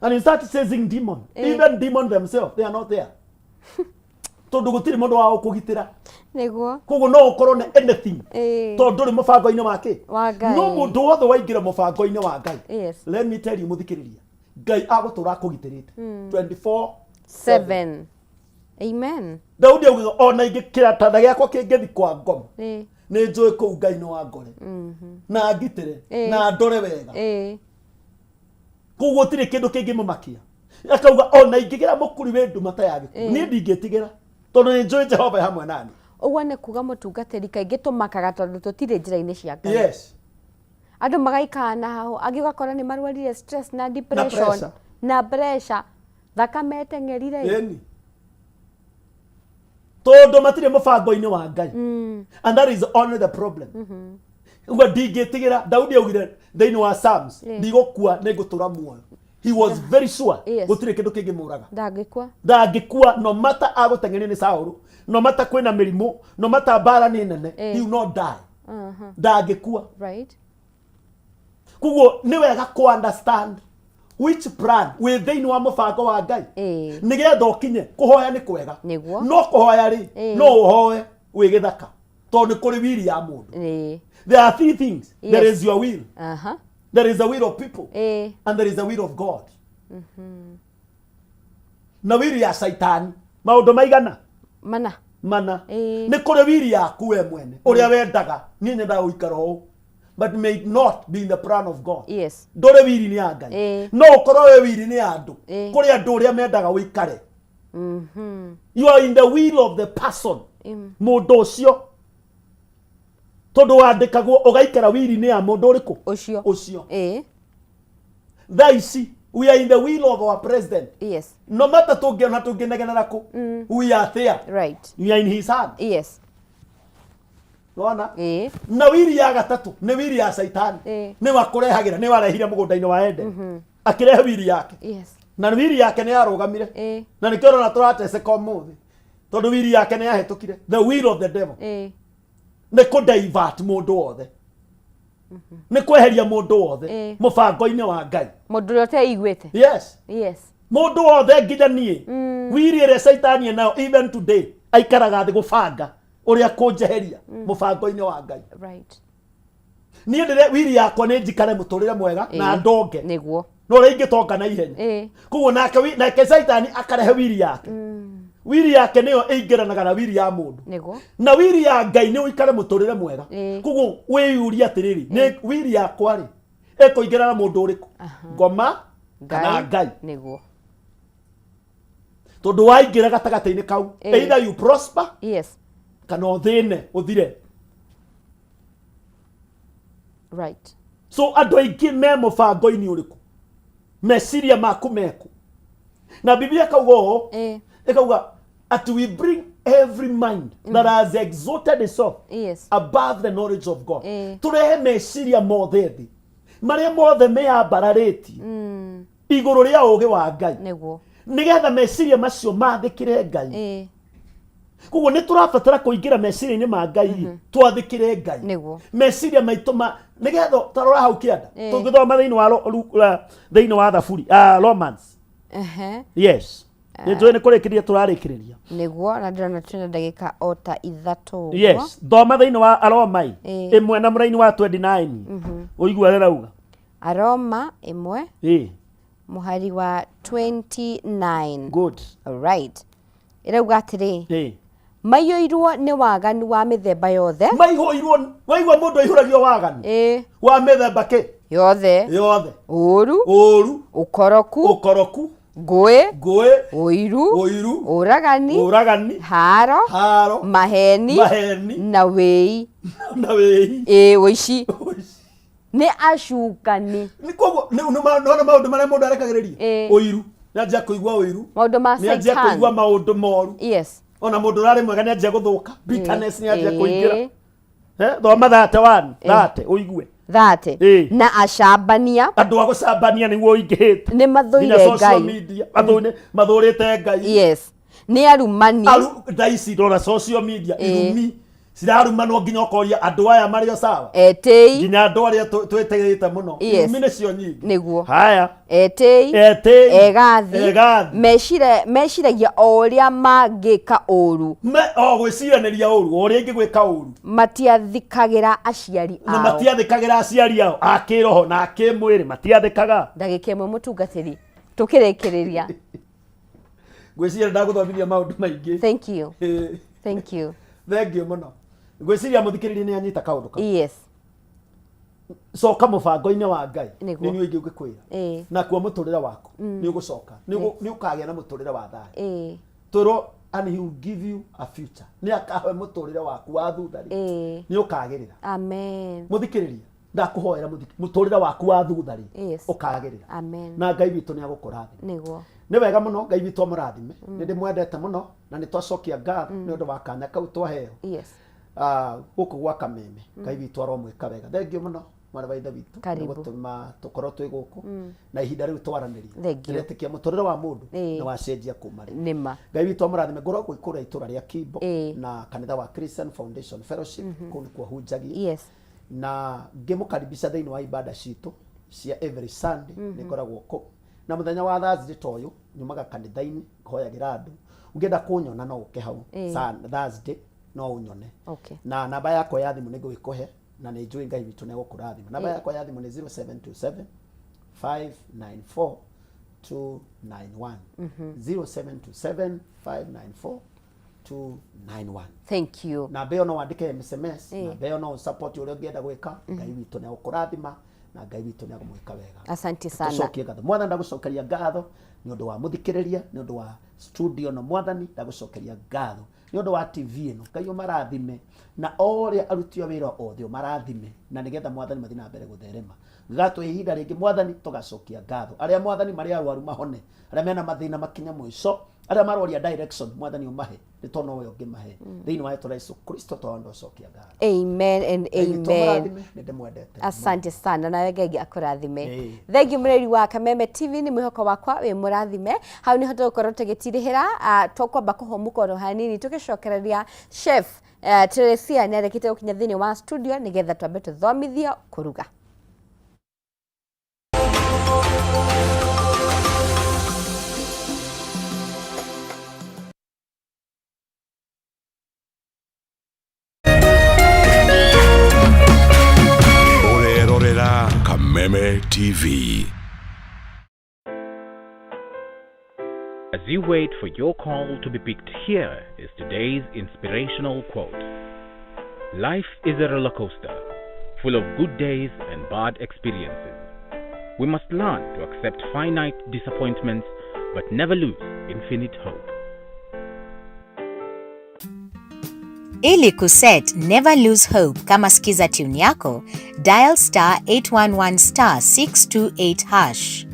And you start chasing demon, even demon themselves they are not there. Tondũ gũtirĩ mũndũ wa gũkũgitĩra. Nĩguo. Koguo no ũkorwo na anything, tondũ ndũrĩ mũbango-inĩ wake wa Ngai. No mũndũ wothe waingĩra mũbango-inĩ wa Ngai, let me tell you mũthikĩrĩria, Ngai agũtũra akũgitĩrĩte 24/7. Amen. Daudi auga ona ingĩkĩra kĩrata gĩakwa kĩngĩthi kwa ngoma, nĩ njũĩ kũu Ngai nĩ wa ngore na ngitĩre na ndore wega. Koguo gũtirĩ kĩndũ kĩngĩmũmakia. Akauga ona ingĩgera mũkuri wĩ nduma ya gĩkuũ, niĩ ndingĩtigĩra tondũ nĩ njũĩ Jehova e hamwe nani. Ũguo nĩ kuga mũtungatĩri kaingĩ tũmakaga tondũ tũtirĩ njĩra-inĩ cia Ngai. Yes. Andũ magaikara na hau, angĩ ũgakora nĩ marwarire stress na depression na pressure, thakame ĩteng'erire. Tondũ matirĩ mũbango-inĩ wa Ngai. And that is only the problem. Ũguo ndingĩtigĩra. Daudi augire thĩinĩ wa Psalms, ndigũkua nĩngũtũra muoyo. He was very sure gũtirĩ kĩndũ kĩngĩmũraga. Ndangĩkua no matter agũteng'erio nĩ Saũlũ, no matter kwĩna mĩrimũ, no matter mbara nĩ nene, he will not die. Ndangĩkua. Koguo nĩ wega kũ understand which plan wĩ thĩinĩ wa mũbango wa Ngai, nĩgetha ũkinye. Kũhoya nĩ kwega, no kũhoya rĩ no ũhoe wĩ gĩthaka, tondũ nĩ kũrĩ wili ya mũndũ. There are three things. There is your will, there is the will of people, and there is the will of God. Na wili ya Saitani maũndũ maigana mana. Nĩ kũrĩ wili yaku we mwene ũrĩa wendaga niĩ nyendaga gũikara ũũ, but may not be in the plan of God. Ndũrĩ wili nĩ ya Ngai, no ũkorwo wĩ wili nĩ ya andũ, kũrĩ andũ ũrĩa mendaga wĩikare. You are in the will of the person, mũndũ ũcio, tondũ wandĩkagwo ũgaikara wili-inĩ ya mũndũ ũrĩkũ ũcio. Thaa ici we are in the will of our president. No matter tũngĩona tũngĩnegenera kũ, we are there. We are in his hand. Wona? Na wili ya gatatũ nĩ wili ya Saitani. Nĩ wakũrehagĩra, nĩ warehire mũgũnda-inĩ wa Eden, akĩrehe wili yake. Na wili yake nĩ yarũgamire, na nĩkĩo ũrona tũrateceka ũmũthĩ, tondũ wili yake nĩ yahĩtũkire. The will of the devil nĩ kũ-divert mũndũ wothe, nĩ kweheria mũndũ wothe mũbango-inĩ wa Ngai. Mũndũ ũrĩa ũteiguĩte. Mũndũ wothe nginya niĩ, wili ĩrĩa Saitani enayo even today aikaraga thĩ gũbanga ũrĩa kũnjeheria mũbango-inĩ wa Ngai. Niĩ ndĩre wili yakwa nĩ njikare mũtũrĩre mwega na ndonge, no ũrĩa ingĩtonga na ihenya. Koguo nake Saitani akarehe wili yake. Wili yake nĩyo ĩingĩranaga na wili ya mũndũ, na wili ya Ngai nĩ ũikare mũtũrĩre mwega. Koguo wĩyũrie atĩrĩrĩ, nĩ wili yakwa rĩ ĩkũingĩra na mũndũ ũrĩkũ, ngoma kana Ngai? Tondũ waingĩra gatagatĩ-inĩ kau, either you prosper kana ũthĩne ũthire. So andũ aingĩ me mũbango-inĩ ũrĩkũ, meciria maku meku. Na Biblia kauga ũũ, ĩkauga at we bring every mind that has exalted itself above the knowledge of God. Turehe meciria mothe thĩ, marĩa mothe meyambararĩtie iguru ria ugi wa Ngai niguo nigetha meciria macio mathikire Ngai kuguo ni turabatara kuingira meciria-ini ma Ngai twathikire Ngai niguo meciria maitu nigetha tarora hau kianda tugithoma thiini wa thaburi Romans yes nitwe ni kurikiria turarikiria niguo na ndirona twina ndagika ota ithatu yes thoma thiini wa Aroma imwe na muraini wa 29 uigua rauga Aroma imwe muhari wa 29 good alright irauga atiri maiyũirwo nĩ waganu wa mĩthemba yothe maihũirwo waigua mũndũ aihũragio waganu wa mĩthemba kĩ yothe ũru ũkoroku ngũĩ ũiru ũragani haro maheni na wĩi ũici nĩ acukani nĩona maũndũ marĩa mũndũ arekagĩrĩria ũiru nĩanjia kũigua ũiru maũndũ ma nĩanjia kũigua maũndũ moru yes ona mũndũ ũrarĩ mwega nĩanjia gũthũka bitterness nĩanjia kũingĩra thoma thate ũigue thate na acambania andũ a gũcambania nĩguo ingĩhĩte nĩ mathũire Ngai mathũrĩte Ngai yes nĩ arumani thaici ndona social media irumi cirarumanwo nginya ũkoria andũ aya marĩ o sawa etĩi nginya andũ arĩa twĩtĩgĩte mũno irumi nĩcio nyingĩ nĩguo haya etĩi egathi meciragia o ũrĩa mangĩka ũru gwĩciranĩria ũru o ũrĩa ingĩgwĩka ũru matiathikagĩra aciari ao na matiathikagĩra aciari ao a kĩroho na kĩmwĩrĩ matiathikaga ndagĩka ĩmwe mũtungatĩri tũkĩrĩkĩrĩria ngwĩciria ndagũthomithia maũndũ maingĩ thank you thank you thengio mũno ngwĩciria mũthikĩrĩria nĩ anyita kaũndũ kau yes coka mũbango-inĩ wa Ngai nĩ niĩ ingĩkwĩra nakuo mũtũrĩre waku nĩ ũgũcoka nĩ ũkagĩa na mũtũrĩre wa thayũ tũrwo and he will give you a future nĩ akahe mũtũrĩre waku wa thutha nĩ ũkagĩrĩra amen mũthikĩrĩria ndakũhoera mũtũrĩre waku wa thutha ũkagĩrĩra amen na Ngai witũ nĩ agũkũrathima nĩguo nĩ wega mũno Ngai witũ amũrathime nĩ ndĩmwendete mũno na nĩ twacokia ngatho nĩ ũndũ wa kanya kau twaheo gũkũ gwa Kameme Ngai witũ aromwĩka wega thengio mũno mwana wa ithe witũ nĩ gũtũma tũkorwo twĩ gũkũ na ihinda rĩu twaranĩria ndĩretĩkia mũtũrĩre wa mũndũ nĩ wacenjia kuma rĩ Ngai witũ amũrathime ngoragwo ikũra itũra rĩa Kimbo na kanitha wa Christian Foundation Fellowship kũu nĩkuo hunjagia na ngĩmũkaribisha thĩinĩ wa ibada citũ cia every Sunday nĩ ngoragwo kũu na mũthenya wa Thursday ta ũyũ nyumaga kanitha-inĩ hoyagĩra andũ ũngĩenda kũnyona no ũke hau Thursday no ũnyone na namba yakwa ya thimũ nĩ ngũgĩkũhe na nĩ njũĩ Ngai witũ nĩ agũkũrathima namba yakwa ya thimũ nĩ 0727 594 291 0727 594 291 thank you namba ĩyo no wandĩke SMS namba ĩyo no support ũrĩa ũngĩenda gwĩka Ngai witũ nĩ agũkũrathima na Ngai witũ nĩ agũmwĩka wega asante sana tucokie ngatho mwathani ndagũcokeria ngatho nĩ ũndũ wa mũthikĩrĩria nĩ ũndũ wa studio no mwathani ndagũcokeria ngatho nĩ ũndũ wa TV ĩno Ngai ũmarathime na ũrĩa aruti a wĩra othe ũmarathime na nĩgetha mwathani mathiĩ na mbere gũtherema gatũ ihinda rĩngĩ mwathani tũgacokia ngatho arĩa mwathani marĩ arwaru mahone arĩa mena mathĩna makinya mũico arĩa marwaria direction mwathani umahe nĩ tondũ nowe ũngĩmahe thĩinĩ wa rĩĩtwa rĩa Yesu Kristo twacokia ngatho amen and amen asante sana nawe Ngai akũrathime thengi mũreri wa Kameme TV nĩ mwĩhoko wakwa wĩ mũrathime hau nĩ hoto gũkorwo tũgĩtirĩhĩra tũkwamba kũhũmũka oro hanini tũgĩcokereria chef Teresia nĩ arekĩte gũkinya thĩinĩ wa studio nĩgetha twambe tũthomithio kũruga Kameme TV. As you wait for your call to be picked, here is today's inspirational quote. Life is a roller coaster, full of good days and bad experiences. We must learn to accept finite disappointments, but never lose infinite hope. Ili kuset never lose hope kama skiza tune yako, dial *811 *628#.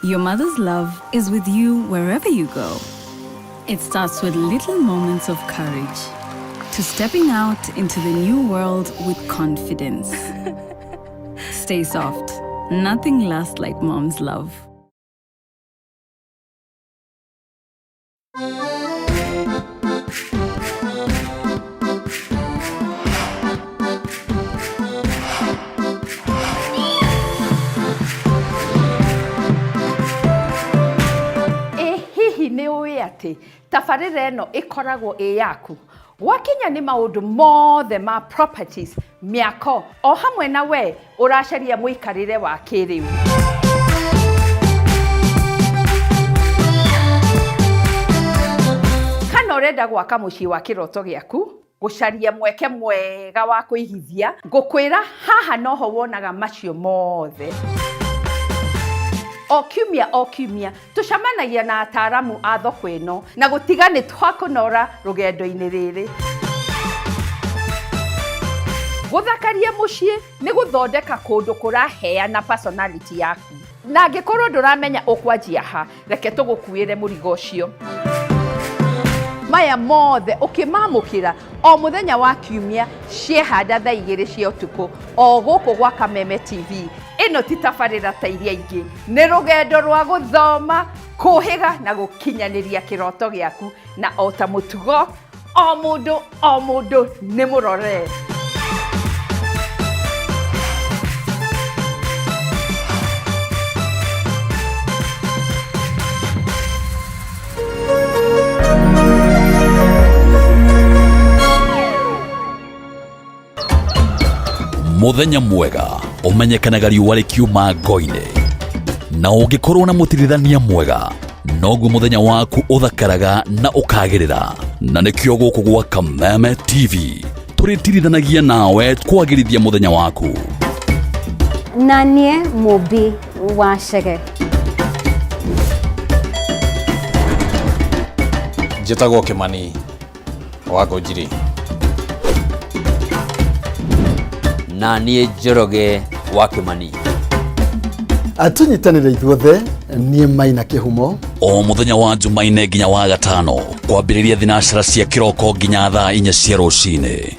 Your mother's love is with you wherever you go. It starts with little moments of courage, to stepping out into the new world with confidence. Stay soft. Nothing lasts like mom's love. Hihi nĩ ũĩ atĩ tabarĩra ĩno ĩkoragwo ĩ yaku? Wakinya nĩ maũndũ mothe ma properties, mĩako, o hamwe na we ũracaria mũikarĩre wa kĩrĩu. Kana ũrenda gwaka mũciĩ wa kĩroto gĩaku, gũcaria mweke mwega wa kũigithia, ngũkwĩra haha noho wonaga macio mothe. O kiumia tucemanagia na ataaramu a thoko ĩno na gũtiga nĩ twakũnora rũgendo-inĩ rĩrĩ. Gũthakaria mũciĩ nĩ gũthondeka kũndũ kũraheana personality yaku. Na angĩkorwo ndũramenya ũkwanjia ha, reke tũgũkuĩre mũrigo ũcio. Maya mothe ũkĩmamũkĩra o mũthenya wa kiumia ciehanda thaa 2 cia ũtukũ o gũkũ gwa Kameme TV. Ĩno ti tabarĩra ta iria ingĩ, nĩ rũgendo rwa gũthoma, kũhĩga na gũkinyanĩria kĩroto gĩaku, na o ta mũtugo o mũndũ nĩ mũrore. Muthenya mwega umenyekanaga riũa rĩkiuma ngo-inĩ, na ũngĩkorwo na mũtirithania mwega noguo muthenya waku ũthakaraga na ũkagĩrĩra. Na nĩkĩo gũkũ gwa Kameme TV tũrĩtirithanagia nawe kwagĩrithia muthenya waku. Na niĩ Mũmbi wa Chege. Njĩtagwo Kĩmani wa Ngũnjiri. Na niĩ Njoroge wa Kĩmani. Atunyitanĩre ithuothe niĩ Maina Kĩhumo. O muthenya wa Jumaine nginya wa Gatano kwambĩrĩria thinacara cia kĩroko nginya thaa 4 cia rũcinĩ.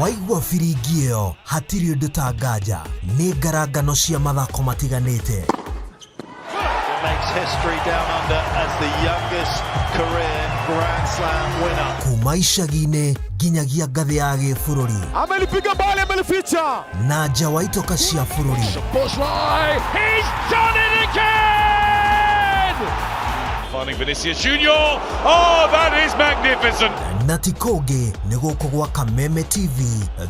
Waigua firingi ĩyo hatirĩ ũndũ ta nganja, nĩ ngarangano cia mathako matiganĩte. Makes history down under as the youngest career Grand Slam winner. Kuma icagi-inĩ nginyagia ngathĩ ya gĩbũrũri. Amelipiga bali, amelificha. Na nja wa itoka cia bũrũri. He's done it again! Finding Vinicius Junior. Oh, that is magnificent. Na ti kũngĩ nĩ gũkũ gwa Kameme TV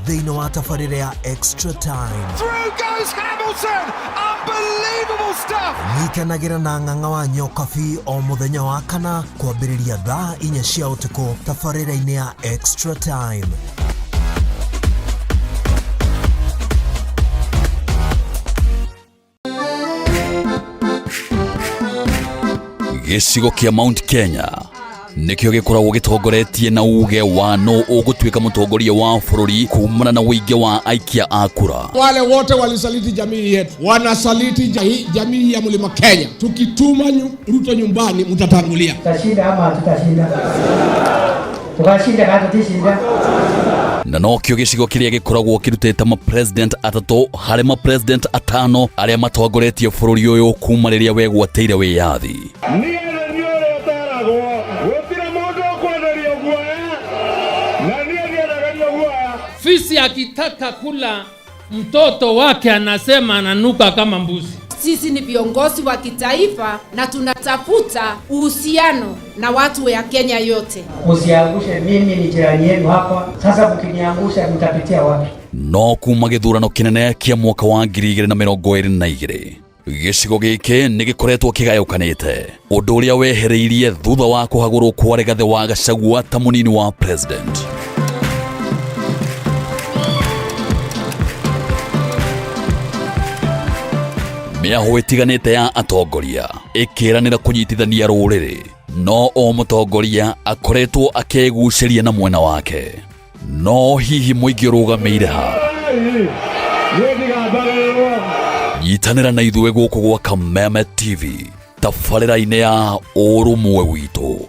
thĩinĩ wa tabarĩra ya Extra Time. Through goes Hamilton. Unbelievable stuff. Nyitanagĩra na ng'ang'a wa Nyokabi o mũthenya wa kana kwambĩrĩria thaa 4 cia ũtukũ tabarĩra-inĩ ya Extra Time. Gĩcigo kĩa Mount Kenya nikio gĩkoragwo gĩtongoretie na uge wa no ũgũtuĩka mũtongoria wa bũrũri kumana na wĩingĩ wa aikia a kura. Wale wote walisaliti jamii yetu wanasaliti jamii ya Mlima Kenya. Tukituma Ruto nyumbani mtatangulia. Tutashinda ama tutashinda? Tukashinda kama tutashinda. Na nokio gĩcigo kĩrĩa gĩkoragwo kĩrutĩte ma-president atatũ harĩ ma-president atano arĩa matongoretie bũrũri ũyũ kuma rĩrĩa wegwatĩire wĩyathi. Fisi akitaka kula mtoto wake anasema ananuka kama mbuzi. Sisi ni viongozi wa kitaifa na tunatafuta uhusiano na watu wa Kenya yote. Usiangushe, mimi ni jirani yenu hapa. Sasa mkiniangusha mtapitia wapi? No kuma gĩthurano kĩnene kĩa mwaka wa 2022 gĩcigo gĩkĩ nĩ gĩkoretwo kĩgayũkanĩte, ũndũ ũrĩa wehereirie thutha wa kũhagũrwo kwa Rigathĩ wa Gachagua ta mũnini wa president. Mĩaho ĩtiganĩte ya atongoria ĩkĩranĩra kũnyitithania rũrĩrĩ, no o mũtongoria akoretwo akĩgucĩria na mwena wake. No hihi mũingĩ ũrũgamĩire ha? nyitanĩra na ithuĩ gũkũ gwa Kameme TV tabarĩra-inĩ ya ũrũmwe witũ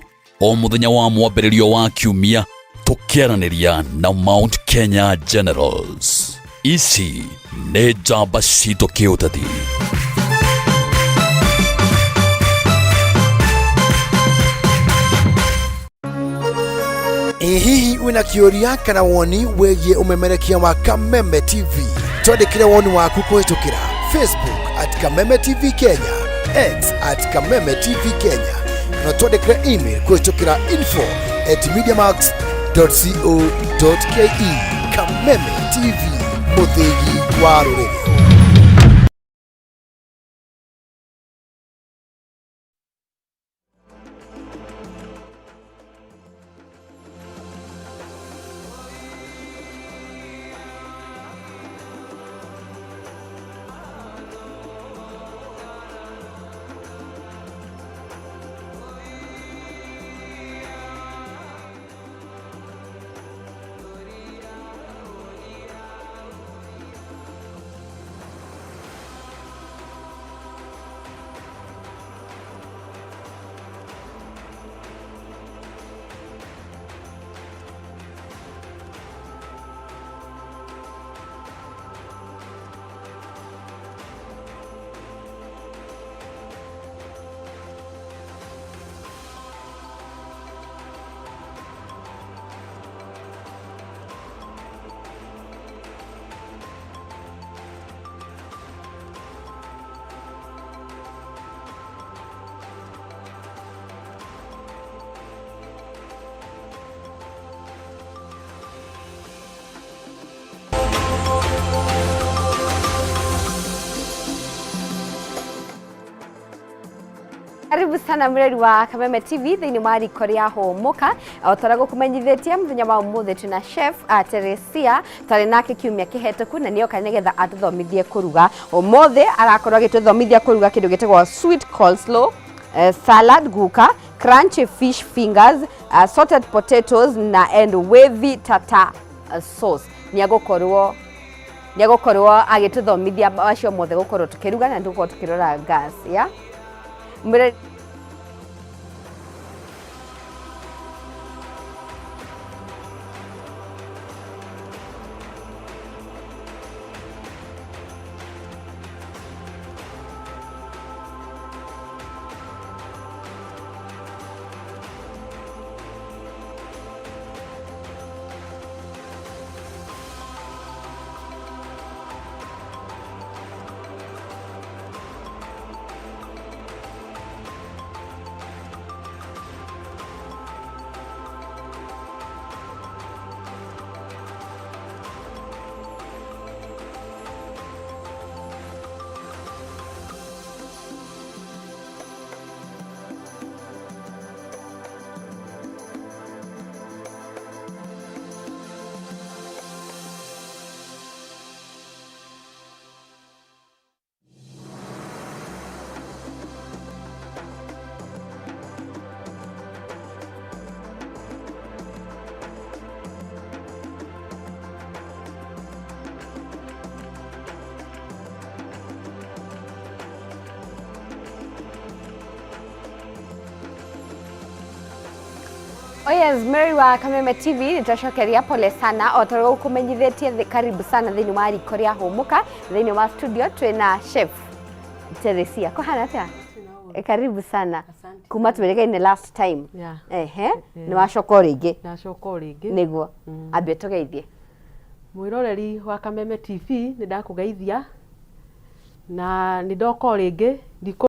o mũthenya wa mwambĩrĩrio wa kiumia tũkĩaranĩria na Mount Kenya Generals. Ici nĩ njamba citũ kĩũteti. Hihi wina kĩũria kana woni wĩgiĩ umemerekia wa Kameme TV, twandĩkĩre woni waku kũhĩtũkĩra Facebook @Kameme TV Kenya, X @Kameme TV Kenya, na twandĩkĩre email kũhĩtũkĩra info@mediamax.co.ke. Kameme TV, mũthĩgi wa rũrĩrĩ. Karibu sana mreri wa Kameme TV thĩinĩ wa riko rĩa Hũmũka. Otarago kũmenyithĩtie mũthenya wa ũmũthĩ tuna chef Teresia twarĩ nake kiumia kĩhetũku na nĩoka nĩgetha atũthomithie kũruga. Ũmũthĩ arakorwo agĩtũthomithia kũruga kĩndũ gĩtagwo sweet coleslaw, salad guka, crunchy fish fingers, salted potatoes na and wavy tartar sauce. Nĩagũkorwo agĩtũthomithia acio mothe gũkorwo tũkĩruga na ndũkorwo tũkĩrora gas ya mreri. Oh yes, Mary wa Kameme TV nitacokeria pole sana otoro kumenyithĩtie karibu sana thĩinĩ wa riko rĩa Hũmũka thĩinĩ wa studio twina chef Teresia. Kohana tia? Karibu sana. Kuma tumerekaine last time. Ni wacoka rĩngĩ. Nacoka rĩngĩ. Nĩguo. Ambe tũgeithie. Mwĩroreri wa Kameme TV nĩ ndakũgeithia na nĩ ndoka rĩngĩ